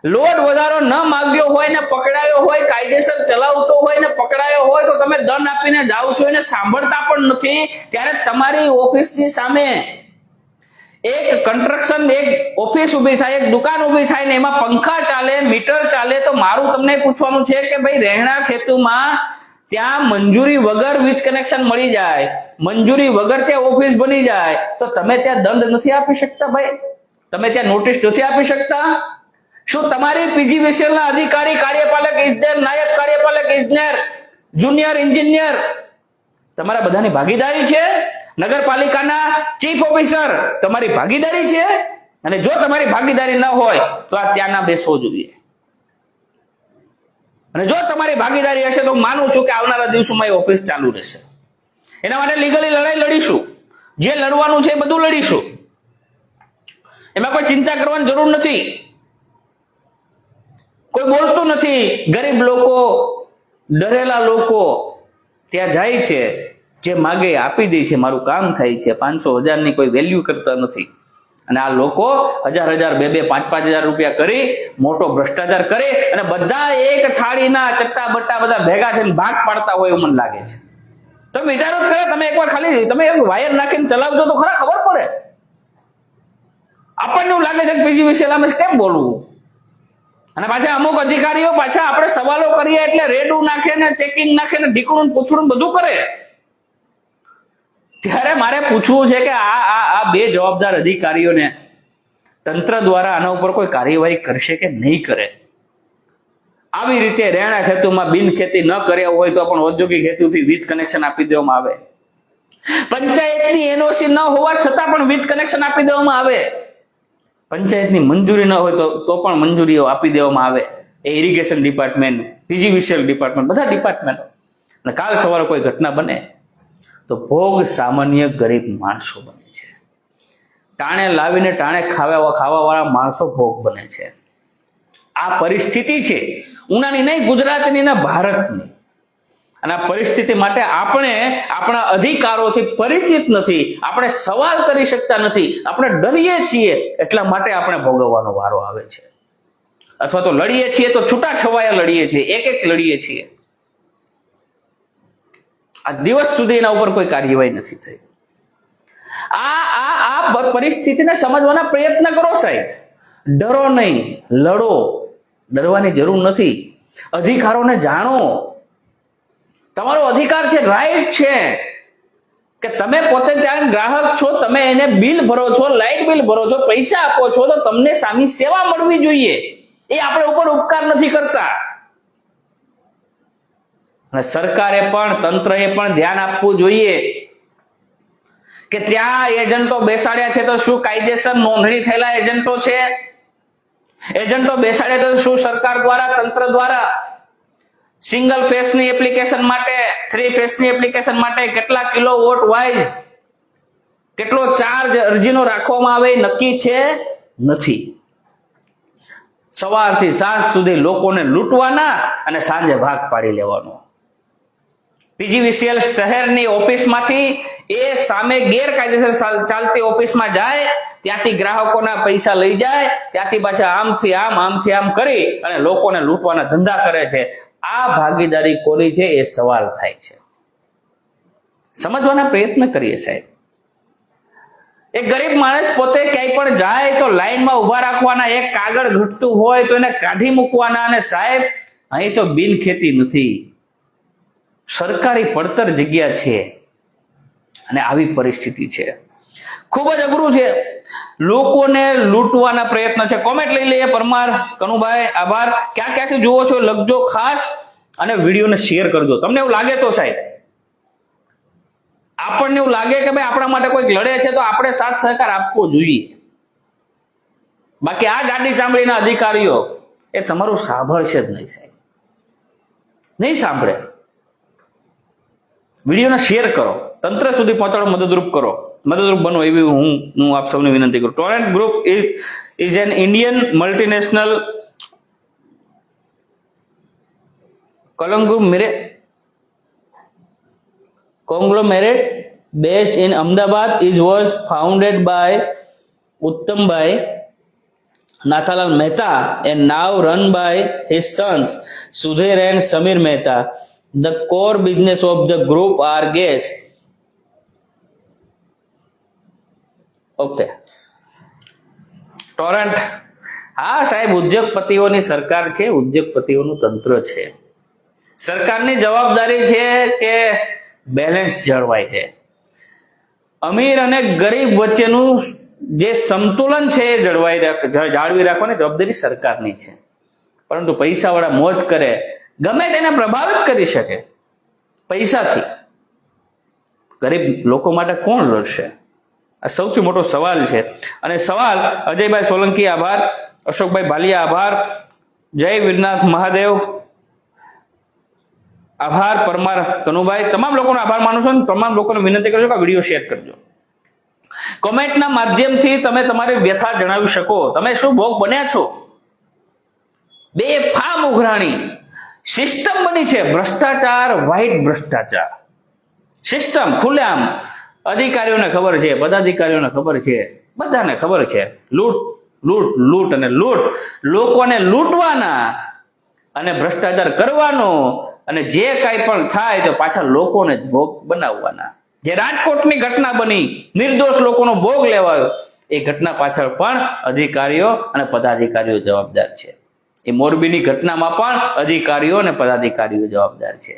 લોડ વધારો ન માંગ્યો હોય ને પકડાયો હોય, કાયદેસર ચલાવતો હોય ને પકડાયો હોય, તો તમે દંડ આપીને જાઓ છો, એને સાંભળતા પણ નથી. ત્યારે તમારી ઓફિસની સામે એક કન્સ્ટ્રક્શન, એક ઓફિસ ઊભી થાય, એક દુકાન ઊભી થાય ને એમાં પંખા ચાલે, મીટર ચાલે. તો મારું તમને પૂછવાનું છે કે ભાઈ, રહેણાંક હેતુમાં ત્યાં મંજૂરી વગર વીજ કનેક્શન મળી જાય, મંજૂરી વગર ત્યાં ઓફિસ બની જાય, તો તમે ત્યાં દંડ નથી આપી શકતા? ભાઈ, તમે ત્યાં નોટિસ નથી આપી શકતા? શું તમારી PGVCL ના અધિકારી, કાર્યપાલક ઇજનેર, નાયબ કાર્યપાલક ઇજનેર, જુનિયર એન્જિનિયર, તમારા બધાની ભાગીદારી છે? નગરપાલિકાના ચીફ ઓફિસર, તમારી ભાગીદારી છે? અને જો તમારી ભાગીદારી ન હોય તો આ ત્યાં ના બેસવો જોઈએ. અને જો તમારી ભાગીદારી હશે તો માનું છું કે આવનારા દિવસોમાં એ ઓફિસ ચાલુ રહેશે. એના માટે લીગલી લડાઈ લડીશું. જે લડવાનું છે એ બધું લડીશું. એમાં કોઈ ચિંતા કરવાની જરૂર નથી. કોઈ બોલતું નથી. ગરીબ લોકો, ડરેલા લોકો ત્યાં જાય છે, જે માગે આપી દે છે, મારું કામ થાય છે. 500, 1000 ની કોઈ વેલ્યુ કરતા નથી. અને આ લોકો 1000, 2,000, 5,000 રૂપિયા કરી મોટો ભ્રષ્ટાચાર કરે અને બધા એક થાળીના ચટ્ટા બટ્ટા બધા ભેગા થઈને ભાગ પાડતા હોય એવું મને લાગે છે. તમે વિચારો જ ખરા, તમે એકવાર ખાલી તમે વાયર નાખીને ચલાવજો તો ખરા ખબર પડે. આપણને એવું લાગે છે કે PGVCL આમ કેમ બોલવું. અને પાછા અમુક અધિકારીઓ પાછા આપણે સવાલો કરીએ એટલે રેડું નાખે ને ચેકિંગ નાખે ને ઢીકણું પૂછડું બધું કરે. ત્યારે મારે પૂછવું છે કે આ બે જવાબદાર અધિકારીઓને તંત્ર દ્વારા આના ઉપર કોઈ કાર્યવાહી કરશે કે નહીં કરે? આવી રીતે રહેણાંક હેતુમાં બિન ખેતી ન કર્યા હોય તો પણ ઔદ્યોગિક હેતુથી વીજ કનેક્શન આપી દેવામાં આવે. પંચાયતની એનઓસી ન હોવા છતાં પણ વીજ કનેક્શન આપી દેવામાં આવે. પંચાયતની મંજૂરી ન હોય તો પણ મંજૂરીઓ આપી દેવામાં આવે. એ ઇરિગેશન ડિપાર્ટમેન્ટ, પીજીવીસીએલ ડિપાર્ટમેન્ટ, બધા ડિપાર્ટમેન્ટો. અને કાલ સવારે કોઈ ઘટના બને તો ભોગ સામાન્ય ગરીબ માણસો બને છે. ટાણે લાવીને ટાણે ખાવાવાળા માણસો ભોગ બને છે. આ પરિસ્થિતિ છે ઉનાની નહીં, ગુજરાતની ને ભારતની. અને આ પરિસ્થિતિ માટે આપણે આપણા અધિકારોથી પરિચિત નથી, આપણે સવાલ કરી શકતા નથી, આપણે ડરીએ છીએ. એટલા માટે આપણે ભોગવવાનો વારો આવે છે. અથવા તો લડીએ છીએ તો છૂટા છવાયા લડીએ છીએ, એક લડીએ છીએ. આ દિવસ સુધી એના ઉપર કોઈ કાર્યવાહી નથી થઈ. આ પરિસ્થિતિને સમજવાના પ્રયત્ન કરો સાહેબ. ડરો નહીં, લડો. ડરવાની જરૂર નથી. અધિકારોને જાણો. તમારો અધિકાર છે, રાઈટ છે કે તમે પોતે ત્યાં ગ્રાહક છો, તમે એને બિલ ભરો છો, લાઇટ બિલ ભરો છો, પૈસા આપો છો, તો તમને સામી સેવા મળવી જોઈએ. એ આપણે ઉપર ઉપકાર નથી કરતા. અને સરકારે પણ, તંત્રએ પણ ધ્યાન આપવું જોઈએ કે ત્યાં એજન્ટો બેસાડ્યા છે તો શું કાયદેસર નોંધણી થયેલા એજન્ટો છે? એજન્ટો બેસાડ્યા તો શું સરકાર દ્વારા, તંત્ર દ્વારા સિંગલ ફેસની એપ્લિકેશન માટે, 3 ફેસની એપ્લિકેશન માટે કેટલા કિલોવોટ વાઇઝ કેટલો ચાર્જ અરજીનો રાખવામાં આવે નક્કી છે? નથી. સવારથી સાંજ સુધી લોકોને લૂંટવાના અને સાંજે ભાગ પાડી લેવાનો. પીજીવીસીએલ શહેરની ઓફિસમાંથી એ સામે ગેરકાયદેસર ચાલતી ઓફિસમાં જાય, ત્યાંથી ગ્રાહકોના પૈસા લઈ જાય, ત્યાંથી પાછા આમથી આમ કરી અને લોકોને લૂંટવાના ધંધા કરે છે. આ ભાગીદારી કોની છે એ સવાલ થાય છે. સમજવાના પ્રયત્ન કરીએ સાહેબ. એક ગરીબ માણસ પોતે ક્યાંય પણ જાય તો લાઈનમાં ઉભા રાખવાના, એક કાગળ ઘટતું હોય તો એને કાઢી મૂકવાના. અને સાહેબ અહીં તો બિન ખેતી નથી, સરકારી પડતર જગ્યા છે. અને આવી પરિસ્થિતિ છે, ખૂબ જ અઘરું છે. લોકોને લૂંટવાના પ્રયત્ન છે. કોમેન્ટ લઈ લઈએ. પરમાર કનુભાઈ, આભાર. ક્યાં ક્યાંથી જુઓ છો લખજો ખાસ, અને વિડીયોને શેર કરજો. તમને એવું લાગે તો સાહેબ, આપણને એવું લાગે કે ભાઈ આપણા માટે કોઈક લડે છે તો આપણે સાથ સહકાર આપવો જોઈએ. બાકી આ ગાડી ચામડીના અધિકારીઓ એ તમારું સાંભળશે જ નહીં સાહેબ, નહીં સાંભળે. વિડીયોને શેર કરો, તંત્ર સુધી પહોંચાડો, મદદરૂપ બનો એવી હું આપ સૌને વિનંતી કરું. Torrent group is an Indian multinational conglomerate based in Ahmedabad. It was founded by Uttambai Nathalal Mehta and now run by his sons Sudhir and Samir Mehta. The core business of the group are gas. Okay. Torrent, હા સાહેબ, ઉદ્યોગપતિઓની સરકાર છે, ઉદ્યોગપતિઓનું તંત્ર છે. સરકારની જવાબદારી છે કે બેલેન્સ જળવાય છે. અમીર અને ગરીબ વચ્ચેનું જે સંતુલન છે એ જાળવી રાખવાની જવાબદારી સરકારની છે. પરંતુ પૈસાવાળા મોજ કરે, ગમે તેને પ્રભાવિત કરી શકે પૈસાથી. ગરીબ લોકો માટે કોણ લડશે? આ સૌથી મોટો સવાલ છે. અને સવાલ અજયભાઈ સોલંકી આભાર, અશોકભાઈ ભાલિયા આભાર, જય વીરનાથ મહાદેવ આભાર, પરમાર કનુભાઈ, તમામ લોકોનો આભાર માનું છું. તમામ લોકોને વિનંતી કરજો કે આ વિડીયો શેર કરજો. કોમેન્ટના માધ્યમથી તમે તમારી વ્યથા જણાવી શકો. તમે શું ભોગ બન્યા છો? બેફામ ઉઘરાણી સિસ્ટમ બની છે. ભ્રષ્ટાચાર, વ્હાઇટ ભ્રષ્ટાચાર સિસ્ટમ ખુલ્લેઆમ. અધિકારીઓને ખબર છે, પદાધિકારીઓને ખબર છે, બધાને ખબર છે. લૂંટ અને લૂંટ. લોકોને લૂંટવાના અને ભ્રષ્ટાચાર કરવાનો, અને જે કાંઈ પણ થાય તો પાછા લોકોને જ ભોગ બનાવવાના. જે રાજકોટની ઘટના બની, નિર્દોષ લોકોનો ભોગ લેવાયો, એ ઘટના પાછળ પણ અધિકારીઓ અને પદાધિકારીઓ જવાબદાર છે. એ મોરબીની ઘટનામાં પણ અધિકારીઓ અને પદાધિકારીઓ જવાબદાર છે.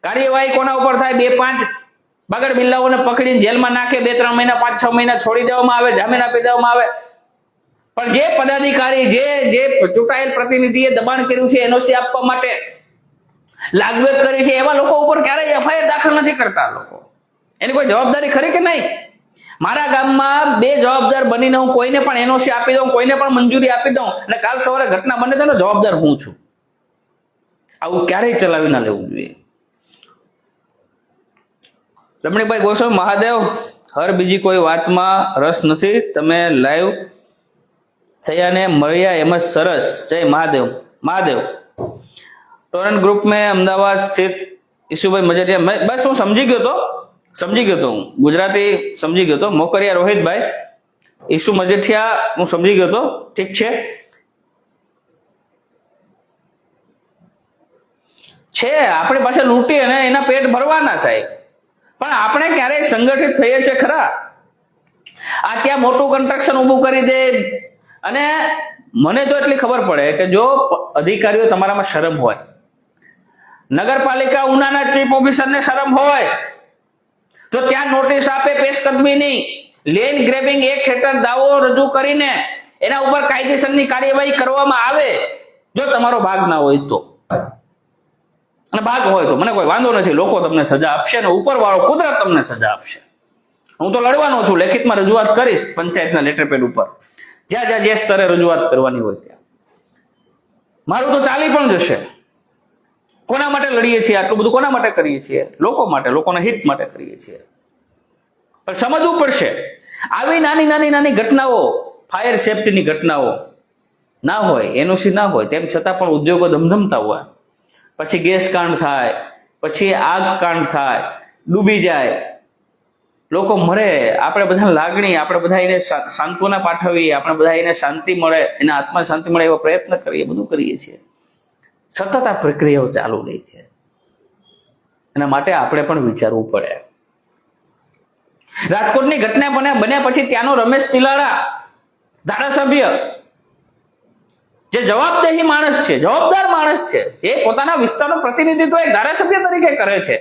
કાર્યવાહી કોના ઉપર થાય? 2-5 બગડ બિલ્લાઓને પકડીને જેલમાં નાખે, 2-3 મહિના, 5-6 મહિના છોડી દેવામાં આવે, જામીન આપી દેવામાં આવે. પણ જે પદાધિકારી જે ચૂંટાયેલ પ્રતિનિધિએ દબાણ કર્યું છે, એનઓસી આપવા માટે લાગવેગ કરી છે, એવા લોકો ઉપર ક્યારેય એફઆઈઆર દાખલ નથી કરતા લોકો. એની કોઈ જવાબદારી ખરી કે નહીં? મારા ગામમાં બે જવાબદાર બનીને હું કોઈને પણ એનઓસી આપી દઉં, કોઈને પણ મંજૂરી આપી દઉં અને કાલ સવારે ઘટના બને તો જવાબદાર હું છું. આવું ક્યારેય ચલાવી ના લેવું જોઈએ. રમણીકભાઈ ગોસ્વામી, મહાદેવ હર બીજી કોઈ વાતમાં રસ નથી, તમે લાઈવ થયા ને મળ્યા એમ જ સરસ. જય મહાદેવ. મહાદેવ ટોરન્ટ ગ્રુપ में અમદાવાદ સ્થિત ઈશુભાઈ મજેટિયા, બસ હું સમજી ગયો તો હું ગુજરાતી સમજી ગયો તો. મોકરિયા રોહિતભાઈ, ઈશુ મજેઠિયા હું સમજી ગયો તો, ઠીક છે આપણી પાસે લૂંટી અને એના પેટ ભરવાના સાહેબ, પણ આપણે ક્યારેય સંગઠિત થઈએ છે ખરા? આ ત્યાં મોટું કન્સ્ટ્રક્શન ઊભું કરી દે, અને મને તો એટલી ખબર પડે કે જો અધિકારીઓ તમારામાં શરમ હોય, નગરપાલિકા ઉનાના ચીફ ઓફિસરને શરમ હોય તો ત્યાં નોટિસ આપે, પેશકદમી નહીં, લેન્ડ ગ્રેબિંગ એક્ટ હેઠળ દાવો રજૂ કરીને એના ઉપર કાયદેસરની કાર્યવાહી કરવામાં આવે. જો તમારો ભાગ ના હોય તો, અને ભાગ હોય તો મને કોઈ વાંધો નથી, લોકો તમને સજા આપશે ને ઉપરવાળો કુદરત તમને સજા આપશે. હું તો લડવાનો છું, લેખિતમાં રજૂઆત કરીશ પંચાયતના લેટરપેડ ઉપર, જ્યાં જે સ્તરે રજૂઆત કરવાની હોય ત્યાં. મારું તો ચાલી પણ જશે. કોના માટે લડીએ છીએ આટલું બધું? કોના માટે કરીએ છીએ? લોકો માટે, લોકોના હિત માટે કરીએ છીએ. પણ સમજવું પડશે, આવી નાની ઘટનાઓ, ફાયર સેફટીની ઘટનાઓ ના હોય, એનઓસી ના હોય, તેમ છતાં પણ ઉદ્યોગો ધમધમતા હોય, પછી ગેસ કાંડ થાય, પછી આગ કાંડ થાય, ડૂબી જાય, લોકો મરે, આપણે બધા લાગણી, આપણે બધા એને સાંત્વના પાઠવીએ, આપણે બધા એને શાંતિ મળે, એના આત્મા શાંતિ મળે એવો પ્રયત્ન કરીએ, બધું કરીએ છીએ. સતત આ પ્રક્રિયાઓ ચાલુ રહી છે. એના માટે આપણે પણ વિચારવું પડે. રાજકોટની ઘટના બન્યા પછી ત્યાંનો રમેશ તિલારા ધારાસભ્ય, જે જવાબદેહી માણસ છે, જવાબદાર માણસ છે, એ પોતાના વિસ્તારનું પ્રતિનિધિત્વ એક ધારાસભ્ય તરીકે કરે છે.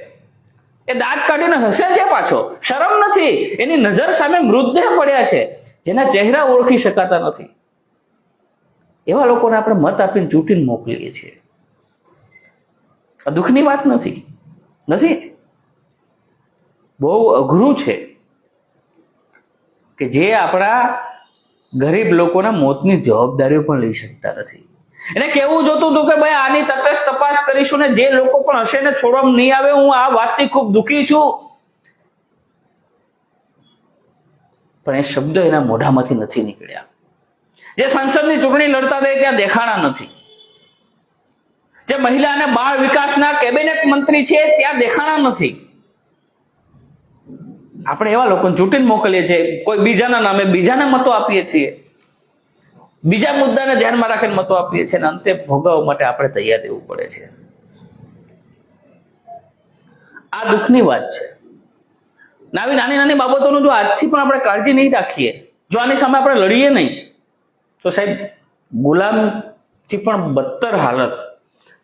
એ દાંત કાઢીને હસે છે, પાછો શરમ નથી. એની નજર સામે મૃતદેહ પડ્યા છે, જેના ચહેરા ઓળખી શકાતા નથી. એવા લોકોને આપણે મત આપીને ચૂંટીને મોકલીએ છીએ. દુઃખની વાત નથી. બહુ અઘરું છે કે જે આપણા ગરીબ લોકોના મોતની જવાબદારીઓ પણ લઈ શકતા નથી. એને કેવું જોતું હતું કે ભાઈ આની તટસ્થ તપાસ કરીશું ને જે લોકો પણ હશે ને છોડવામાં નહીં આવે. હું આ વાતથી ખૂબ દુઃખી છું, પણ એ શબ્દો એના મોઢામાંથી નથી નીકળ્યા. જે સંસદની ચૂંટણી લડતા હતા ત્યાં દેખાણા નથી. જે મહિલા અને બાળ વિકાસના કેબિનેટ મંત્રી છે ત્યાં દેખાણા નથી. આપણે એવા લોકોને ચૂંટીને મોકલીએ છીએ, કોઈ બીજાના નામે બીજાને મતો આપીએ છીએ, બીજા મુદ્દાને ધ્યાનમાં રાખીને મતો આપીએ છીએ, અને અંતે ભોગવવા માટે આપણે તૈયાર રહેવું પડે છે. આ દુઃખની વાત છે. આવી નાની બાબતોનું જો આજથી પણ આપણે કાળજી નહીં રાખીએ, જો આની સામે આપણે લડીએ નહીં, તો સાહેબ ગુલામથી પણ બદતર હાલત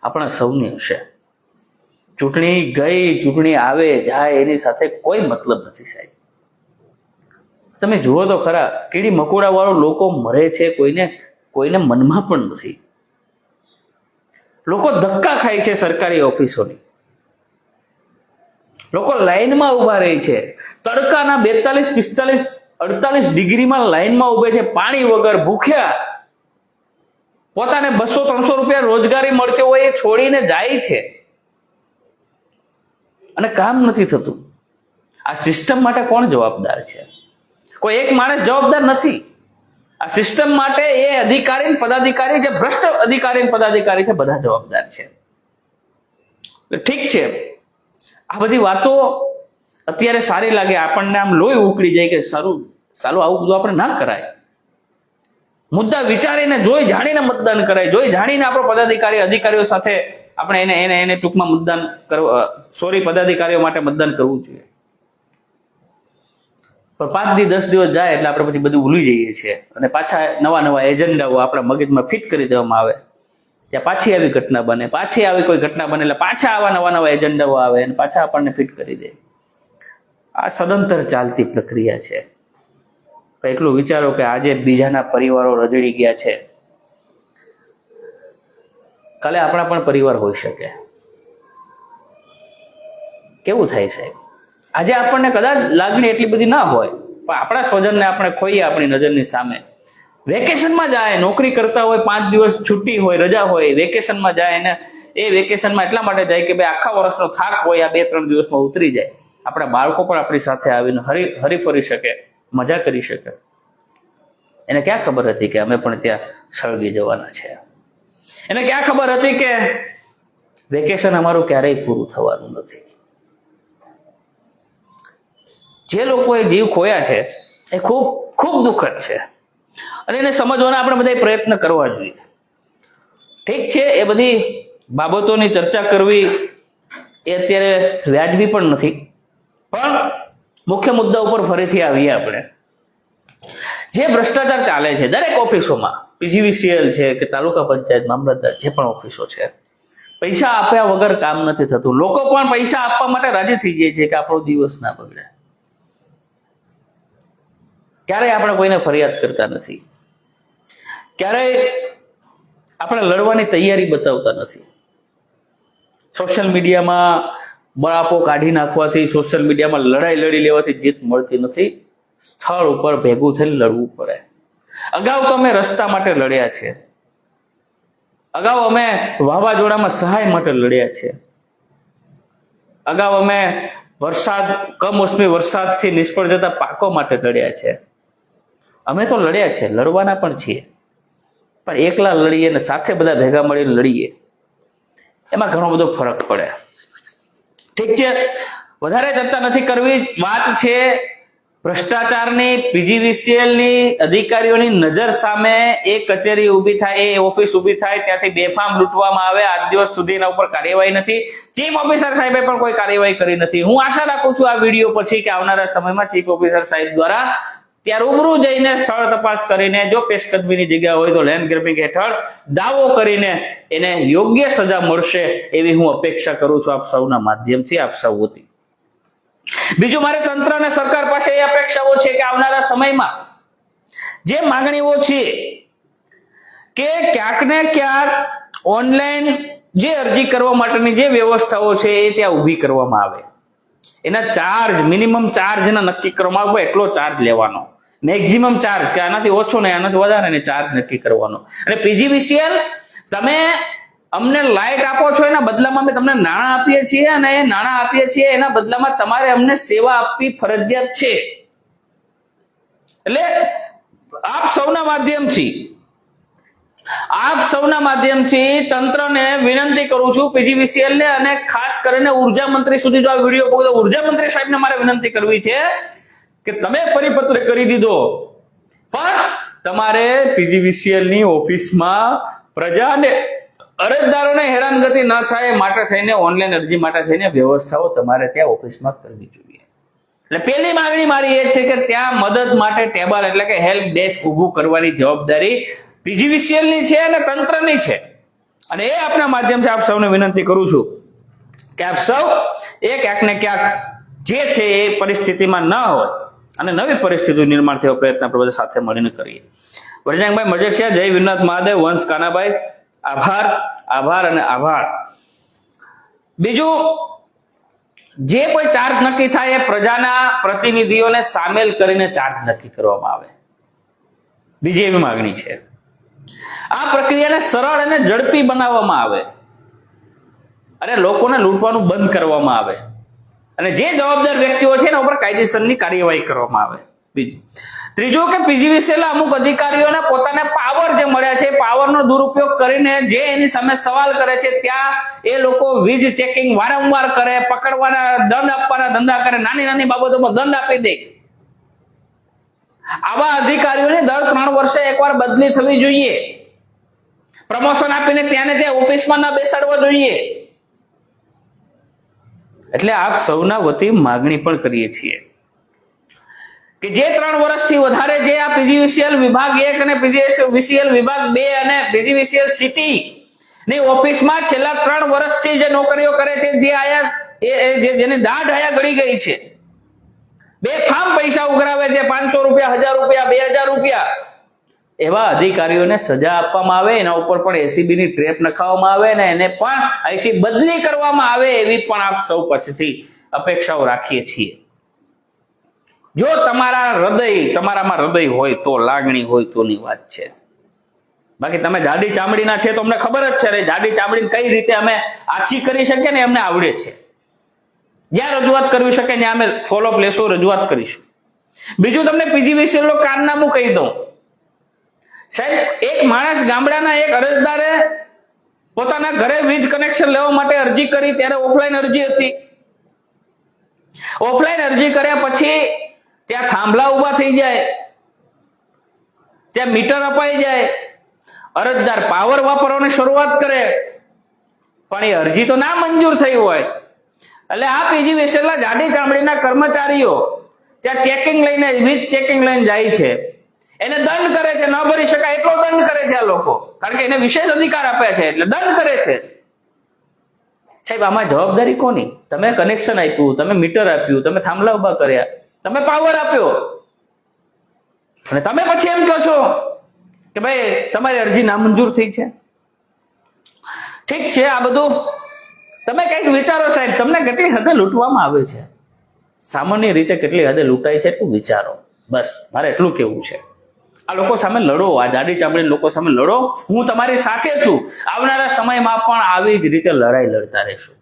આપણા સૌની હશે. ચૂંટણી ગઈ, ચૂંટણી આવે જાય, એની સાથે કોઈ મતલબ નથી સાહેબ. તમે જુઓ તો ખરા, કીડી મકોડા વાળો લોકો મરે છે, કોઈને મનમાં પણ નથી. લોકો ધક્કા ખાય છે સરકારી ઓફિસોની, લોકો લાઈનમાં ઉભા રહે છે, તડકાના 42, 45, 48 ડિગ્રીમાં લાઈનમાં ઉભે છે, પાણી વગર, ભૂખ્યા. પોતાને 200-300 રૂપિયા રોજગારી મળતી હોય એ છોડીને જાય છે, અને કામ નથી થતું. આ સિસ્ટમ માટે કોણ જવાબદાર છે? કોઈ એક માણસ જવાબદાર નથી. આ સિસ્ટમ માટે એ અધિકારી પદાધિકારી, જે ભ્રષ્ટ અધિકારી પદાધિકારી છે, બધા જવાબદાર છે. ઠીક છે, આ બધી વાતો અત્યારે સારી લાગે, આપણને આમ લોહી ઉકળી જાય કે સારું આવું બધું આપણે ના કરાય. મુદ્દા વિચારીને, જોઈ જાણીને મતદાન કરાય, જોઈ જાણીને આપણો પદાધિકારી અધિકારીઓ સાથે આપણે એને ટૂંકમાં મતદાન કરવા, પદાધિકારીઓ માટે મતદાન કરવું જોઈએ. પણ 5 દી 10 દિવસ જાય એટલે આપણે પછી બધું ભૂલી જઈએ છીએ, અને પાછા નવા એજન્ડાઓ આપણા મગજમાં ફિટ કરી દેવામાં આવે. ત્યાં પાછી આવી ઘટના બને, પાછી આવી કોઈ ઘટના બને એટલે પાછા આવા નવા એજન્ડાઓ આવે અને પાછા આપણને ફિટ કરી દે. આ સદંતર ચાલતી પ્રક્રિયા છે. પણ એટલું વિચારો કે આજે બીજાના પરિવારો રજડી ગયા છે, કાલે આપણા પણ પરિવાર હોઈ શકે. કેવું થાય સાહેબ? આજે આપણને કદાચ લાગણી એટલી બધી ના હોય, પણ આપણા સ્વજનને આપણે ખોઈએ આપણી નજરની સામે. વેકેશનમાં જાય, નોકરી કરતા હોય, 5 દિવસ છૂટી હોય, રજા હોય, વેકેશનમાં જાય ને એ વેકેશનમાં એટલા માટે જાય કે ભાઈ આખા વર્ષનો થાક હોય આ 2-3 દિવસમાં ઉતરી જાય. આપણા બાળકો પણ આપણી સાથે આવીને હરી શકે, મજા કરી શકે. એને ક્યાં ખબર હતી કે અમે પણ ત્યાં સળગી જવાના છે? એને ક્યાં ખબર હતી કે વેકેશન અમારું ક્યારેય પૂરું થવાનું નથી? જે લોકોએ જીવ ખોયા છે એ ખૂબ ખૂબ દુઃખદ છે, અને એને સમજવાના આપણે બધા પ્રયત્ન કરવા જોઈએ. ઠીક છે, એ બધી બાબતોની ચર્ચા કરવી એ અત્યારે વ્યાજબી પણ નથી, પણ મુખ્ય મુદ્દા ઉપર ફરીથી આવીએ આપણે. જે ભ્રષ્ટાચાર ચાલે છે દરેક ઓફિસોમાં, પીજીવીસીએલ છે કે તાલુકા પંચાયત, મામલતદાર, જે પણ ઓફિસો છે, પૈસા આપ્યા વગર કામ નથી થતું. લોકો પણ પૈસા આપવા માટે રાજી થઈ જાય છે કે આપણો દિવસ ના બગડે. ક્યારેય આપણે કોઈને ફરિયાદ કરતા નથી, ક્યારેય આપણે લડવાની તૈયારી બતાવતા નથી. સોશિયલ મીડિયામાં બળાપો કાઢી નાખવાથી, સોશિયલ મીડિયામાં લડાઈ લડી લેવાથી જીત મળતી નથી. સ્થળ ઉપર ભેગું થઈને લડવું પડે. અગાઉ તો અમે રસ્તા માટે લડ્યા છે, અગાઉ અમે વાવાઝોડામાં સહાય માટે લડ્યા છે, અગાઉ અમે કમોસમી વરસાદથી નિષ્ફળ જતા પાકો માટે લડ્યા છે. અમે તો લડ્યા છે, લડવાના પણ છીએ, પણ એકલા લડીએ ને સાથે બધા ભેગા મળીને લડીએ એમાં ઘણો બધો ફરક પડે. ઠીક છે, વધારે ચર્ચા નથી કરવી. વાત છે ભ્રષ્ટાચારની, પીજીવીસીએલની અધિકારીઓની નજર સામે એ કચેરી ઊભી થાય, એ ઓફિસ ઊભી થાય, ત્યાંથી બેફામ લૂંટવામાં આવે. આજ દિવસ સુધી એના ઉપર કાર્યવાહી નથી. ચીફ ઓફિસર સાહેબે પણ કોઈ કાર્યવાહી કરી નથી. હું આશા રાખું છું આ વિડીયો પછી કે આવનારા સમયમાં ચીફ ઓફિસર સાહેબ દ્વારા ત્યાં રૂબરૂ જઈને સ્થળ તપાસ કરીને જો પેશકદમીની જગ્યા હોય તો લેન્ડ ગ્રેબિંગ હેઠળ દાવો કરીને એને યોગ્ય સજા મળશે એવી હું અપેક્ષા કરું છું આપ સૌના માધ્યમથી, આપ સૌ વતી. બીજું, મારે તંત્ર અને સરકાર પાસે એ અપેક્ષાઓ છે કે આવનારા સમયમાં જે માંગણીઓ છે કે ક્યાંક ને ક્યાંક ઓનલાઈન જે અરજી કરવા માટેની જે વ્યવસ્થાઓ છે એ ત્યાં ઊભી કરવામાં આવે. એના ચાર્જ, મિનિમમ ચાર્જ એના નક્કી કરવામાં આવે, એટલો ચાર્જ લેવાનો. મેક્સિમમ ચાર્જ કે આનાથી ઓછો ને આનાથી વધારે ને ચાર્જ નક્કી કરવાનો. અને પીજીવીસીએલ, તમે અમને લાઇટ આપો છો, એના બદલામાં અમે તમને નાણાં આપીએ છીએ, અને એ નાણાં આપીએ છીએ એના બદલામાં તમારે અમને સેવા આપવી ફરજિયાત છે. એટલે આપ સૌના માધ્યમથી તંત્રને વિનંતી કરું છું, પીજીવીસીએલ ને, અને ખાસ કરીને ઉર્જા મંત્રી સુધી જો આ વિડીયો પહોંચે, ઉર્જા મંત્રી સાહેબને મારે વિનંતી કરવી છે કે તમે પરિપત્ર કરી દીધો, પણ તમારે પીજીવીસીએલ ની ઓફિસમાં પ્રજાને, અરજદારોને હેરાનગતિ ન થાય માટે થઈને ઓનલાઈન અરજી માટે થઈને વ્યવસ્થાઓ તમારે ત્યાં ઓફિસમાં કરવી જોઈએ. એટલે પહેલી માંગણી મારી એ છે કે ત્યાં મદદ માટે ટેબલ એટલે કે હેલ્પ ડેસ્ક ઊભું કરવાની જવાબદારી પીજીવીસીએલ ની છે અને તંત્રની છે. અને એ આપના માધ્યમથી આપ સૌને વિનંતી કરું છું કે આપ સૌ ક્યાંક ને ક્યાંક જે છે એ પરિસ્થિતિમાં ન હોય અને નવી પરિસ્થિતિ નિર્માણ થયો પ્રયત્ન આપણે બધા સાથે મળીને કરીએ. વરજાંગભાઈ મજેશિયા, જય વિનોદ મહાદેવ, વંશ કાનાભાઈ, આભાર, આભાર અને આભાર. બીજું, જે કોઈ ચાર્જ નક્કી થાય એ પ્રજાના પ્રતિનિધિઓને સામેલ કરીને ચાર્જ નક્કી કરવામાં આવે. બીજી એવી માંગણી છે, આ પ્રક્રિયાને સરળ અને ઝડપી બનાવવામાં આવે અને લોકોને લૂંટવાનું બંધ કરવામાં આવે, અને જે જવાબદાર વ્યક્તિઓ છે એના ઉપર કાયદેસરની કાર્યવાહી કરવામાં આવે. ત્રીજું કે પીજીવીસીએલ અમુક અધિકારીઓને પોતાને પાવર જે મળ્યા છે પાવરનો દુરુપયોગ કરીને જે એની સામે સવાલ કરે છે ત્યાં એ લોકો વીજ ચેકિંગ વારંવાર કરે, પકડવાના, દંડ આપવાના ધંધા કરે, નાની નાની બાબતોમાં દંડ આપી દે. આવા અધિકારીઓને દર 3 વર્ષે એકવાર બદલી થવી જોઈએ. પ્રમોશન આપીને ત્યાં ઓફિસમાં ન બેસાડવા જોઈએ. એટલે આપ સૌના વતી માગણી પણ કરીએ છીએ કે જે 3 વર્ષથી વધારે જે આ પીજીવીસીએલ વિભાગ 1 અને પીજીવીસીએલ વિભાગ 2 અને પીજીવીસીએલ સિટી ની ઓફિસમાં છેલ્લા 3 વર્ષથી જે નોકરીઓ કરે છે, જે જેની દાઢ આયા ગળી ગઈ છે, બેફામ પૈસા ઉઘરાવે છે, 500 રૂપિયા, 1000 રૂપિયા, 2000 રૂપિયા. એવા અધિકારીઓને સજા આપવામાં આવે, એના ઉપર પણ એસીબી ની ટ્રેપ નખાવવામાં આવે અને એને પણ અહીંથી બદલી કરવામાં આવે એવી પણ આપ સૌ પાસેથી અપેક્ષાઓ રાખીએ છીએ. જો તમારામાં હૃદય હોય તો, લાગણી હોય તોની વાત છે. બાકી તમે જાડી ચામડીના છે તો અમને ખબર જ છે, જાડી ચામડી કઈ રીતે અમે આછી કરી શકીએ ને અમને આવડે છે. જ્યાં રજૂઆત કરવી શકે ત્યાં અમે ફોલોઅપ લેશું, રજૂઆત કરીશું. બીજું તમને પીજીવીસીએલ નું કારનામું કહી દઉં. સાહેબ, એક માણસ ગામડાના એક અરજદારે પોતાના ઘરે વીજ કનેક્શન લેવા માટે અરજી કરી ત્યારે ઓફલાઈન અરજી હતી. ઓફલાઈન અરજી કર્યા પછી ત્યાં થાંભલા ઉભા થઈ જાય, ત્યાં મીટર અપાઈ જાય, અરજદાર પાવર વાપરવાની શરૂઆત કરે, પણ એ અરજી તો ના મંજૂર થઈ હોય. એટલે આ પીજીવીસીએલ ના જાડી ચામડીના કર્મચારીઓ ત્યાં ચેકિંગ લઈને, વીજ ચેકિંગ લઈને જાય છે, એને દંડ કરે છે. ન ભરી શકાય એટલો દંડ કરે છે આ લોકો, કારણ કે એને વિશેષ અધિકાર આપ્યા છે એટલે દંડ કરે છે. સાહેબ, આમાં જવાબદારી કોની? તમે કનેક્શન આપ્યું, તમે મીટર આપ્યું, તમે થાંભલા ઉભા કર્યા, તમે પાવર આપ્યો, અને તમે પછી એમ કહો છો કે ભાઈ તમારી અરજી નામંજૂર થઈ છે. ઠીક છે, આ બધું તમે કંઈક વિચારો સાહેબ. તમને કેટલી હદે લૂંટવામાં આવે છે, સામાન્ય રીતે કેટલી હદે લૂંટાય છે એટલું વિચારો. બસ મારે એટલું કેવું છે. આ લોકો સામે લડો, આ જાડી ચામડી લોકો સામે લડો. હું તમારી સાથે છું. આવનારા સમયમાં પણ આવી જ રીતે લડાઈ લડતા રહેશું,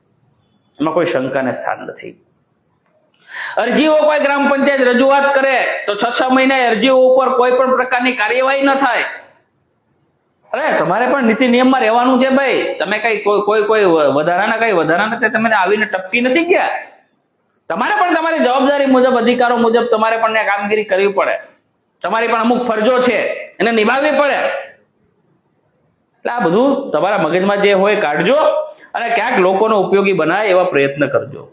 એમાં કોઈ શંકાને સ્થાન નથી. અરજીઓ કોઈ ગ્રામ પંચાયત રજૂઆત કરે તો 6-6 મહિને અરજીઓ ઉપર કોઈ પણ પ્રકારની કાર્યવાહી ન થાય. અરે તમારે પણ નીતિ નિયમમાં રહેવાનું છે ભાઈ. તમે કઈ કોઈ વધારાના તમે આવીને ટપકી નથી ગયા. તમારે પણ તમારી જવાબદારી મુજબ, અધિકારો મુજબ તમારે પણ કામગીરી કરવી પડે. તમારી પણ અમુક ફરજો છે, એને નિભાવવી પડે. એટલે આ બધું તમારા મગજમાં જે હોય કાઢજો અને ક્યાંક લોકોનો ઉપયોગી બનાવે એવા પ્રયત્ન કરજો.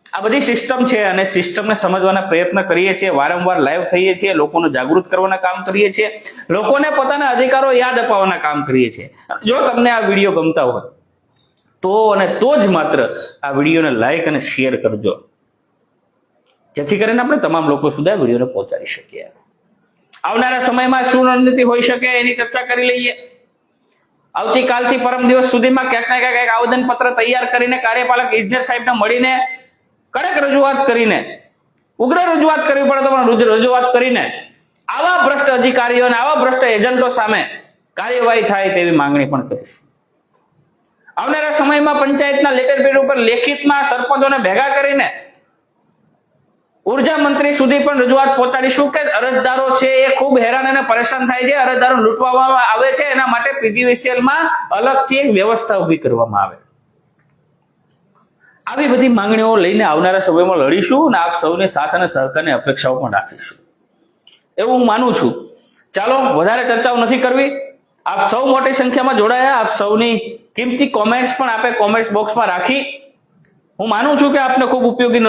આ બધી સિસ્ટમ છે અને સિસ્ટમને સમજવાના પ્રયત્ન કરીએ છીએ, વારંવાર લાઈવ થઈએ છીએ, લોકોને જાગૃત કરવાના કામ કરીએ છીએ, લોકોને પોતાના અધિકારો યાદ અપાવવાના કામ કરીએ છીએ. જો તમને આ વિડીયો ગમતા હોય તો અને તો જ માત્ર આ વિડીયોને લાઈક અને શેર કરજો, જેથી કરીને આપણે તમામ લોકો સુધી આ વિડીયોને પહોંચાડી શકીએ. આવનારા સમયમાં શું રણનીતિ હોઈ શકે એની ચર્ચા કરી લઈએ. આવતીકાલથી પરમ દિવસ સુધીમાં ક્યાંક ને ક્યાંક આવેદન પત્ર તૈયાર કરીને કાર્યપાલક ઇજનેર સાહેબને મળીને કડક રજૂઆત કરીને, ઉગ્ર રજૂઆત કરવી પડે તો પણ રજૂઆત કરીને આવા ભ્રષ્ટ અધિકારીઓ અને આવા ભ્રષ્ટ એજન્ટો સામે કાર્યવાહી થાય તેવી માંગણી પણ કરીશું. આવનારા સમયમાં પંચાયતના લેટર પેડ ઉપર લેખિતમાં સરપંચોને ભેગા કરીને ઉર્જા મંત્રી સુધી પણ રજૂઆત પહોંચાડીશું કે અરજદારો છે એ ખૂબ હેરાન અને પરેશાન થાય છે, અરજદારો લૂંટવામાં આવે છે, એના માટે પીજીવીસીએલમાં અલગથી એક વ્યવસ્થા ઊભી કરવામાં આવે. આવી બધી માંગણીઓ લઈને આવનારા સમયમાં લડીશું અને આપ સૌની સાથ અને સહકારની અપેક્ષાઓ પણ રાખીશું એવું હું માનું છું. ચાલો, વધારે ચર્ચાઓ નથી કરવી. આપ સૌ મોટી સંખ્યામાં જોડાયા, આપ સૌની કિંમતી કોમેન્ટ્સ પણ આપે કોમેન્ટ બોક્સમાં રાખી. હું માનું છું કે આપને ખૂબ ઉપયોગી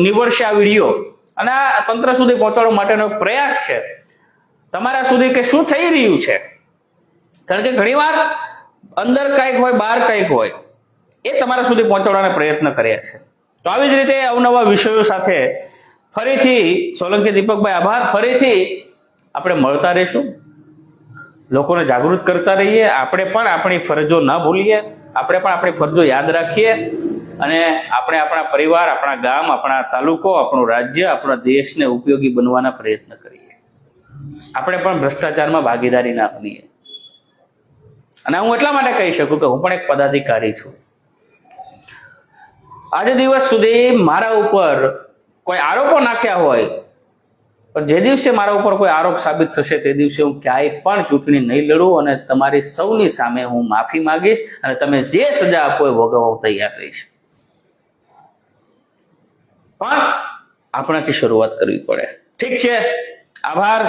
નીવડશે આ વિડીયો અને આ તંત્ર સુધી પહોંચાડવા માટેનો એક પ્રયાસ છે તમારા સુધી કે શું થઈ રહ્યું છે. કારણ કે ઘણીવાર અંદર કંઈક હોય, બહાર કંઈક હોય, એ તમારા સુધી પહોંચાડવાના પ્રયત્ન કર્યા છે. તો આવી જ રીતે અવનવા વિષયો સાથે ફરીથી સોલંકી દીપકભાઈ આભાર. ફરીથી આપણે મળતા રહીશું, લોકોને જાગૃત કરતા રહીએ. આપણે પણ આપણી ફરજો ન ભૂલીએ, આપણે પણ આપણી ફરજો યાદ રાખીએ અને આપણે આપણા પરિવાર, આપણા ગામ, આપણા તાલુકો, આપણું રાજ્ય, આપણા દેશને ઉપયોગી બનવાના પ્રયત્ન કરીએ. આપણે પણ ભ્રષ્ટાચારમાં ભાગીદારી ના બનીએ. અને હું એટલા માટે કહી શકું કે હું પણ એક પદાધિકારી છું. આજે દિવસ સુધી મારા ઉપર કોઈ આરોપો નાખ્યા હોય, પણ જે દિવસે મારા ઉપર કોઈ આરોપ સાબિત થશે તે દિવસે હું ક્યાંય પણ ચૂંટણી નહીં લડું અને તમારી સૌની સામે હું માફી માંગીશ અને તમે જે સજા આપો એ ભોગવવા તૈયાર રહીશ. પણ આપણાથી શરૂઆત કરવી પડે. ઠીક છે, આભાર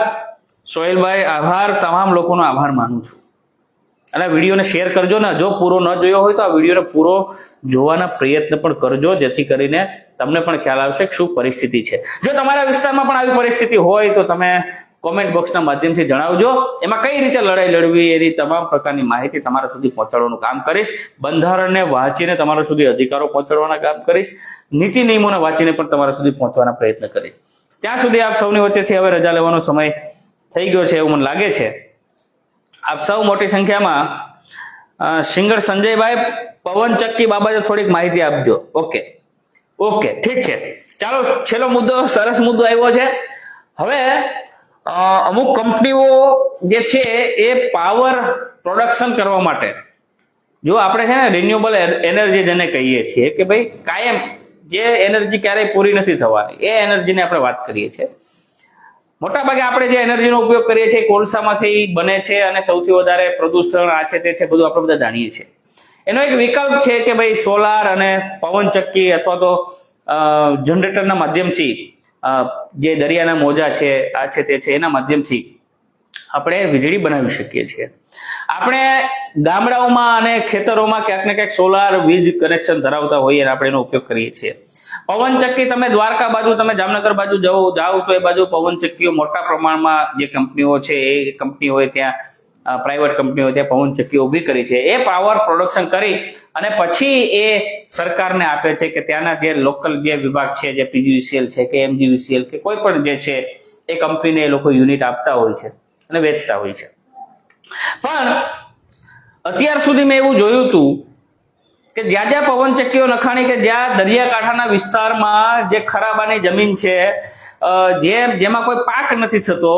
સોહેલભાઈ, આભાર. તમામ લોકોનો આભાર માનું છું. અને વિડીયોને શેર કરજો ને, જો પૂરો ન જોયો હોય તો આ વિડીયોને પૂરો જોવાના પ્રયત્ન પણ કરજો, જેથી કરીને તમને પણ ખ્યાલ આવશે કે શું પરિસ્થિતિ છે. જો તમારા વિસ્તારમાં પણ આવી પરિસ્થિતિ હોય તો તમે કોમેન્ટ બોક્સના માધ્યમથી જણાવજો. એમાં કઈ રીતે લડાઈ લડવી એની તમામ પ્રકારની માહિતી તમારા સુધી પહોંચાડવાનું કામ કરીશ. બંધારણને વાંચીને તમારા સુધી અધિકારો પહોંચાડવાના કામ કરીશ. નીતિ નિયમોને વાંચીને પણ તમારા સુધી પહોંચવાના પ્રયત્ન કરીશ. ત્યાં સુધી આપ સૌની વચ્ચેથી હવે રજા લેવાનો સમય થઈ ગયો છે એવું મને લાગે છે. આપ સૌ મોટી સંખ્યામાં સિંગર સંજયભાઈ પવન ચક્કી બાબતે થોડીક માહિતી આપજો. ઓકે ઠીક છે. ચાલો, છેલ્લો મુદ્દો, સરસ મુદ્દો આવ્યો છે. હવે અમુક કંપનીઓ જે છે એ પાવર પ્રોડક્શન કરવા માટે, જો આપણે છે ને રિન્યુએબલ એનર્જી જેને કહીએ છીએ કે ભાઈ કાયમ જે એનર્જી ક્યારેય પૂરી નથી થવાની, એ એનર્જીની આપણે વાત કરીએ છીએ. મોટાભાગે આપણે જે એનર્જીનો ઉપયોગ કરીએ છીએ કોલસામાંથી બને છે અને સૌથી વધારે પ્રદૂષણ આ છે તે છે બધું આપણે બધા જાણીએ છીએ. એનો એક વિકલ્પ છે કે ભાઈ સોલાર અને પવન ચક્કી અથવા તો જનરેટરના માધ્યમથી જે દરિયાના મોજા છે આ છે તે છે એના માધ્યમથી આપણે વીજળી બનાવી શકીએ છીએ. આપણે ગામડાઓમાં અને ખેતરોમાં ક્યાંક ને ક્યાંક સોલાર વીજ કનેક્શન ધરાવતા હોઈએ અને આપણે એનો ઉપયોગ કરીએ છીએ. પવન ચક્કી તમે દ્વારકા બાજુ, તમે જામનગર બાજુ જાઓ તો એ બાજુ પવન ચક્કીઓ મોટા પ્રમાણમાં જે કંપનીઓ છે એ કંપનીઓએ ત્યાં પ્રાઇવેટ કંપનીઓ ત્યાં પવન ચક્કીઓ ઊભી કરી છે. એ પાવર પ્રોડક્શન કરી અને પછી એ સરકારને આપે છે કે ત્યાંના જે લોકલ જે વિભાગ છે, જે પીજીવીસીએલ છે કે એમજીવીસીએલ કે કોઈ પણ જે છે એ કંપનીને એ લોકો યુનિટ આપતા હોય છે અને વેચતા હોય છે. પણ અત્યાર સુધી મેં એવું જોયું હતું કે જ્યાં જ્યાં પવન ચક્કીઓ નખાણી, કે જ્યાં દરિયાકાંઠાના વિસ્તારમાં જે ખરાબાની જમીન છે, જેમાં કોઈ પાક નથી થતો,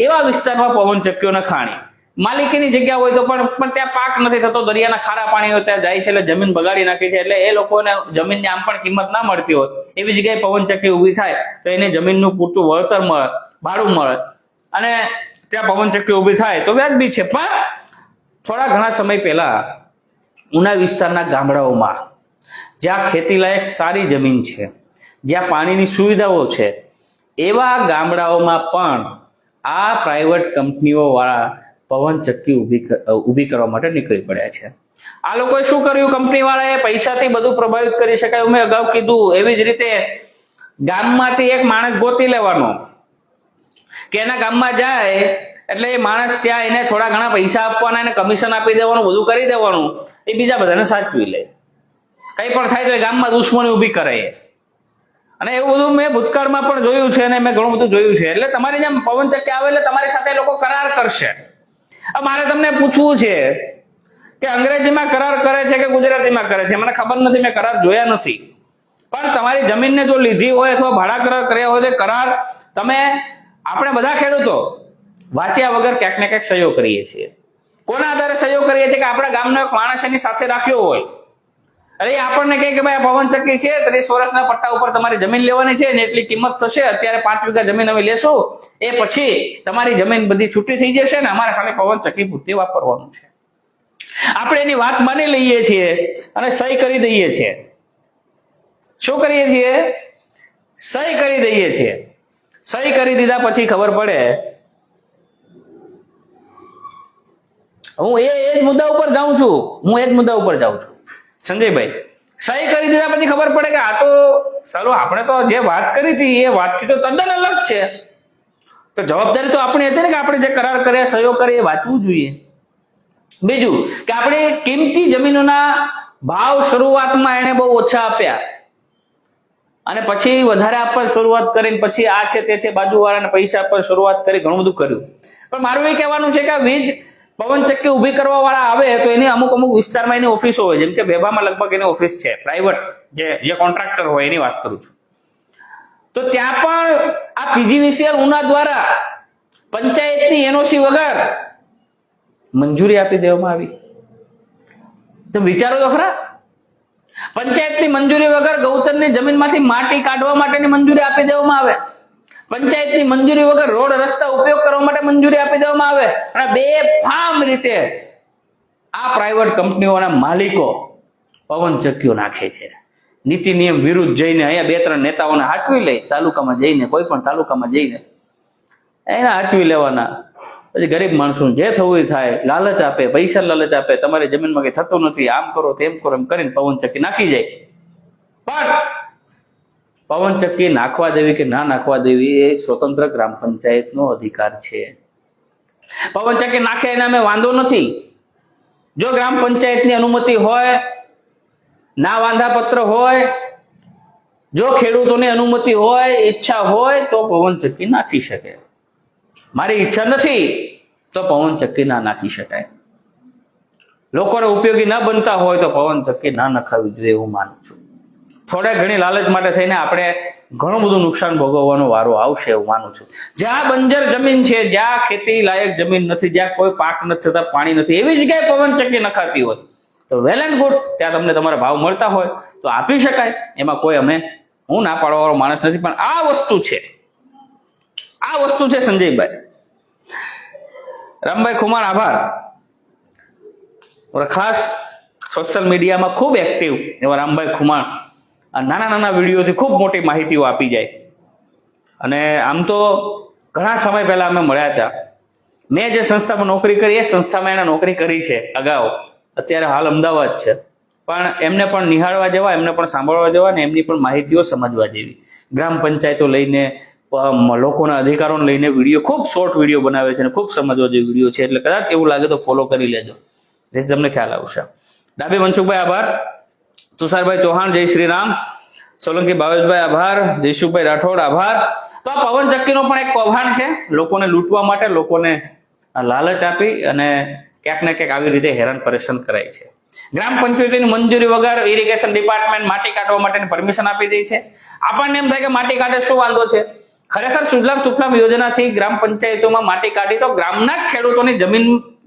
એવા વિસ્તારમાં પવન ચક્કીઓ નખાણી. માલિકીની જગ્યા હોય તો પણ ત્યાં પાક નથી થતો, દરિયાના ખારા પાણીઓ ત્યાં જાય છે એટલે જમીન બગાડી નાખી છે, એટલે એ લોકોને જમીનની આમ પણ કિંમત ના મળતી હોય, એવી જગ્યાએ પવન ચક્કી ઊભી થાય તો એને જમીનનું પૂરતું વળતર મળે, ભાડું મળે અને ત્યાં પવન ચક્કી ઊભી થાય તો વ્યાજબી છે. પણ થોડા ઘણા સમય પહેલા ઉના વિસ્તારના ગામડાઓમાં જ્યાં ખેતીલાયક સારી જમીન છે, જ્યાં પાણીની સુવિધાઓ છે, એવા ગામડાઓમાં પણ આ પ્રાઇવેટ કંપનીઓ વાળા પવન ચક્કી ઊભી કરવા માટે નીકળી પડ્યા છે. આ લોકોએ શું કર્યું? કંપની વાળાએ પૈસાથી બધું પ્રભાવિત કરી શકાય. મેં અગાઉ કીધું એવી જ રીતે ગામમાંથી એક માણસ ગોતી લેવાનો કે એના ગામમાં જાય એટલે એ માણસ ત્યાં એને થોડા ઘણા પૈસા આપવાના, એને કમિશન આપી દેવાનું, બધું કરી દેવાનું, એ બીજા બધાને સાચવી લે. કઈ પણ થાય તો એ ગામમાં દુશ્મની ઊભી કરે. અને એવું બધું મેં ભૂતકાળમાં પણ જોયું છે અને મેં ઘણું બધું જોયું છે. એટલે તમારી જેમ પવન ચક્કી આવે એટલે તમારી સાથે લોકો કરાર કરશે. મારે તમને પૂછવું છે કે અંગ્રેજીમાં કરાર કરે છે કે ગુજરાતીમાં કરે છે? મને ખબર નથી, મેં કરાર જોયા નથી. પણ તમારી જમીનને જો લીધી હોય અથવા ભાડા કરાર કર્યા હોય તો કરાર તમે, આપણે બધા ખેડૂતો વાંચ્યા વગર ક્યાંક ને ક્યાંક સહયોગ કરીએ છીએ. કોના આધારે સહયોગ કરીએ છીએ? કે આપણા ગામનો એક માણસ એની સાથે રાખ્યો હોય, અરે આપણને કહે કે ભાઈ આ પવન ચક્કી છે, 30 વર્ષના પટ્ટા ઉપર તમારી જમીન લેવાની છે ને એટલી કિંમત થશે, અત્યારે 5 વીઘા જમીન અમે લેશું, એ પછી તમારી જમીન બધી છૂટી થઈ જશે ને અમારે ખાલી પવન ચક્કી પૂરતી વાપરવાનું છે. આપણે એની વાત માની લઈએ છીએ અને સહી કરી દઈએ છીએ. શું કરીએ છીએ? સહી કરી દઈએ છીએ. સહી કરી દીધા પછી ખબર પડે, હું એ જ મુદ્દા ઉપર જાઉં છું સંજયભાઈ, સહી કરી દીધા પછી ખબર પડે કે આ તો ચાલો આપણે તો જે વાત કરી હતી એ વાતથી તો તદ્દન અલગ છે. તો જવાબદારી તો આપણી હતી ને કે આપણે જે કરાર કર્યા, સહયોગ કરીએ, એ વાંચવું જોઈએ. બીજું કે આપણે કિંમતી જમીનોના ભાવ શરૂઆતમાં એને બહુ ઓછા આપ્યા અને પછી વધારે આપવા શરૂઆત કરીને પછી આ છે તે છે બાજુવાળાને પૈસા આપવા શરૂઆત કરી, ઘણું બધું કર્યું. પણ મારું એ કહેવાનું છે કે વીજ પવન ચક્કી ઊભી કરવા વાળા આવે તો એની અમુક વિસ્તારમાં એની ઓફિસો હોય, જેમ કે વેભામાં લગભગ એની ઓફિસ છે, પ્રાઇવેટ જે કોન્ટ્રાક્ટર હોય એની વાત કરું છું. તો ત્યાં પણ આ પીજીવીસીએલ ઉના દ્વારા પંચાયતની એનઓસી વગર મંજૂરી આપી દેવામાં આવી. તમે વિચારો તો ખરા, પંચાયતની મંજૂરી વગર ગૌતરની જમીનમાંથી માટી કાઢવા માટેની મંજૂરી આપી દેવામાં આવે, પંચાયતની મંજૂરી વગર રોડ રસ્તા ઉપયોગ કરવા માટે મંજૂરી આપી દેવામાં આવે, અને બેફામ રીતે આ પ્રાઇવેટ કંપનીઓના માલિકો પવન ચક્કીઓ નાખે છે. નીતિ નિયમ વિરુદ્ધ જઈને અહીંયા 2-3 નેતાઓને હાચવી લે, તાલુકામાં જઈને, કોઈ પણ તાલુકામાં જઈને એને હાચવી લેવાના. પછી ગરીબ માણસોને જે થવું એ થાય, લાલચ આપે, પૈસા લાલચ આપે, તમારી જમીનમાં કઈ થતું નથી, આમ કરો તેમ કરો એમ કરીને પવન ચક્કી નાખી જાય. પણ પવન ચક્કી નાખવા દેવી કે ના નાખવા દેવી એ સ્વતંત્ર ગ્રામ પંચાયતનો અધિકાર છે. પવન ચક્કી નાખે એને અમે વાંધો નથી. જો ગ્રામ પંચાયતની અનુમતિ હોય, ના વાંધાપત્ર હોય, જો ખેડૂતોની અનુમતિ હોય, ઈચ્છા હોય તો પવન ચક્કી નાખી શકે. મારી ઈચ્છા નથી તો પવન ચક્કી ના નાખી શકાય. લોકોને ઉપયોગી ના બનતા હોય તો પવન ચક્કી ના નખાવી જોઈએ એવું માનું છું. થોડા ઘણી લાલચ માટે થઈને આપણે ઘણું બધું નુકસાન ભોગવવાનો વારો આવશે એવું માનું છું. જ્યાં બંજર જમીન છે, જ્યાં ખેતી લાયક જમીન નથી, જ્યાં કોઈ પાક નથી થતા, પાણી નથી, એવી જગ્યાએ પવન ચક્કી નખાતી હોય તો વેલ એન્ડ ગુડ. ત્યાં તમને તમારા ભાવ મળતા હોય તો આપી શકાય. એમાં કોઈ હું ના પાડવા વાળો માણસ નથી. પણ આ વસ્તુ છે સંજયભાઈ. રામભાઈ ખુમાર, આભાર. ખાસ સોશિયલ મીડિયામાં ખૂબ એક્ટિવ એવા રામભાઈ ખુમાર નાના નાના વિડીયોથી ખૂબ મોટી માહિતીઓ આપી જાય. અને આમ તો ઘણા સમય પહેલા અમે મળ્યા હતા. મેં જે સંસ્થામાં નોકરી કરી એ સંસ્થામાં એને નોકરી કરી છે અગાઉ. અત્યારે હાલ અમદાવાદ છે. પણ એમને પણ નિહાળવા જવા, એમને પણ સાંભળવા જવા ને એમની પણ માહિતીઓ સમજવા જેવી. ગ્રામ પંચાયતો લઈને, લોકોના અધિકારોને લઈને વિડીયો, ખૂબ શોર્ટ વિડીયો બનાવે છે અને ખૂબ સમજવા જેવી વિડીયો છે. એટલે કદાચ એવું લાગે તો ફોલો કરી લેજો, જેથી તમને ખ્યાલ આવશે. ડાબી મનસુખભાઈ, આભાર. તુષારભાઈ ચૌહાણ, જય શ્રી રામ. સોલંકી ભાવેશભાઈ, આભાર. જયશુભાઈ રાઠોડ, આભાર. તો આ પવન ચક્કીનો પણ એક કૌભાંડ છે. લોકોને લૂંટવા માટે, લોકોને લાલચ આપી અને ક્યાંક ને ક્યાંક આવી રીતે હેરાન પરેશાન કરાય છે. ગ્રામ પંચાયતની મંજૂરી વગર ઇરિગેશન ડિપાર્ટમેન્ટ માટી કાઢવા માટેની પરમિશન આપી દે છે. આપણને એમ થાય કે માટી કાઢે શું વાંધો છે. ખરેખર સુજલામ સુફલામ યોજનાથી ગ્રામ પંચાયતોમાં માટી કાઢી તો ગ્રામના જ ખેડૂતોની જમીન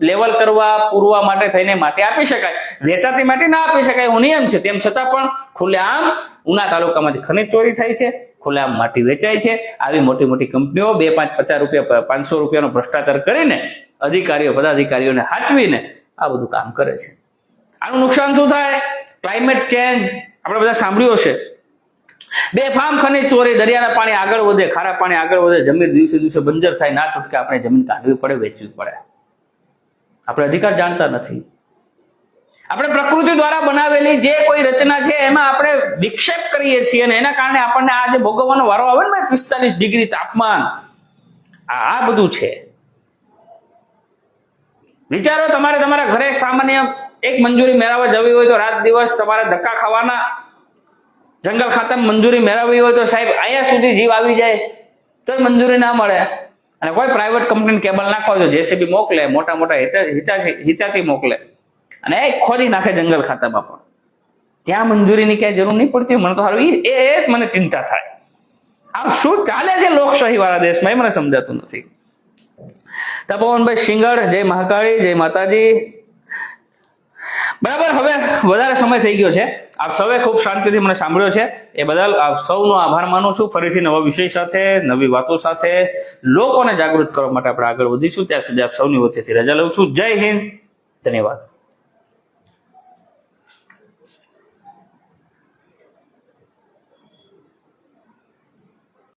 લેવલ કરવા, પૂરવા માટે થઈને માટી આપી શકાય. વેચાતી માટી ના આપી શકાય એવું નિયમ છે. તેમ છતાં પણ ખુલ્લેઆમ ઉના તાલુકામાંથી ખનિજ ચોરી થાય છે, ખુલ્લેઆમ માટી વેચાય છે. આવી મોટી મોટી કંપનીઓ 2, 5, 50 રૂપિયા, 500 રૂપિયાનો ભ્રષ્ટાચાર કરીને અધિકારીઓ, પદાધિકારીઓને હાચવીને આ બધું કામ કરે છે. આનું નુકસાન શું થાય? ક્લાઇમેટ ચેન્જ આપણે બધા સાંભળ્યું હશે. બેફામ ખનિજ ચોરી, દરિયાના પાણી આગળ વધે, ખારા પાણી આગળ વધે, જમીન દિવસે દિવસે બંજર થાય, ના છૂટકે આપણે જમીન કાઢવી પડે, વેચવી પડે. આપણે અધિકાર જાણતા નથી. આપણે પ્રકૃતિ દ્વારા બનાવેલી જે કોઈ રચના છે એમાં આપણે વિક્ષેપ કરીએ છીએ અને એના કારણે આપણને આ જે ભોગવવાનો વારો આવે ને 45 ડિગ્રી તાપમાન, આ બધું છે. વિચારો, તમારે તમારા ઘરે સામાન્ય એક મંજૂરી મેળવવા જવી હોય તો રાત દિવસ તમારે ધક્કા ખાવાના. જંગલ ખાતામાં મંજૂરી મેળવવી હોય તો સાહેબ અહીંયા સુધી જીવ આવી જાય તો મંજૂરી ના મળે. અને કોઈ પ્રાઇવેટ કંપની કેબલ નાખવા હોય તો જેસીબી મોકલે, મોટા મોટા હિતાથી મોકલે અને એ ખોદી નાખે જંગલ ખાતામાં. પણ ત્યાં મંજૂરીની ક્યાંય જરૂર નહીં પડતી. મને તો સારું એ મને ચિંતા થાય. આમ શું ચાલે છે લોકશાહી વાળા દેશમાં એ મને સમજાતું નથી. તપોવનભાઈ સિંગર, જય મહાકાળી, જય માતાજી. બરાબર, હવે વધારે સમય થઈ ગયો છે. આપ સૌએ ખૂબ શાંતિથી મને સાંભળ્યો છે એ બદલ આપ સૌનો આભાર માનું છું. ફરીથી નવા વિષય સાથે, નવી વાતો સાથે લોકોને જાગૃત કરવા માટે આપણે આગળ વધીશું. ત્યાં સુધી આપ સૌની વચ્ચેથી રજા લઉં છું. જય હિન્દ, ધન્યવાદ.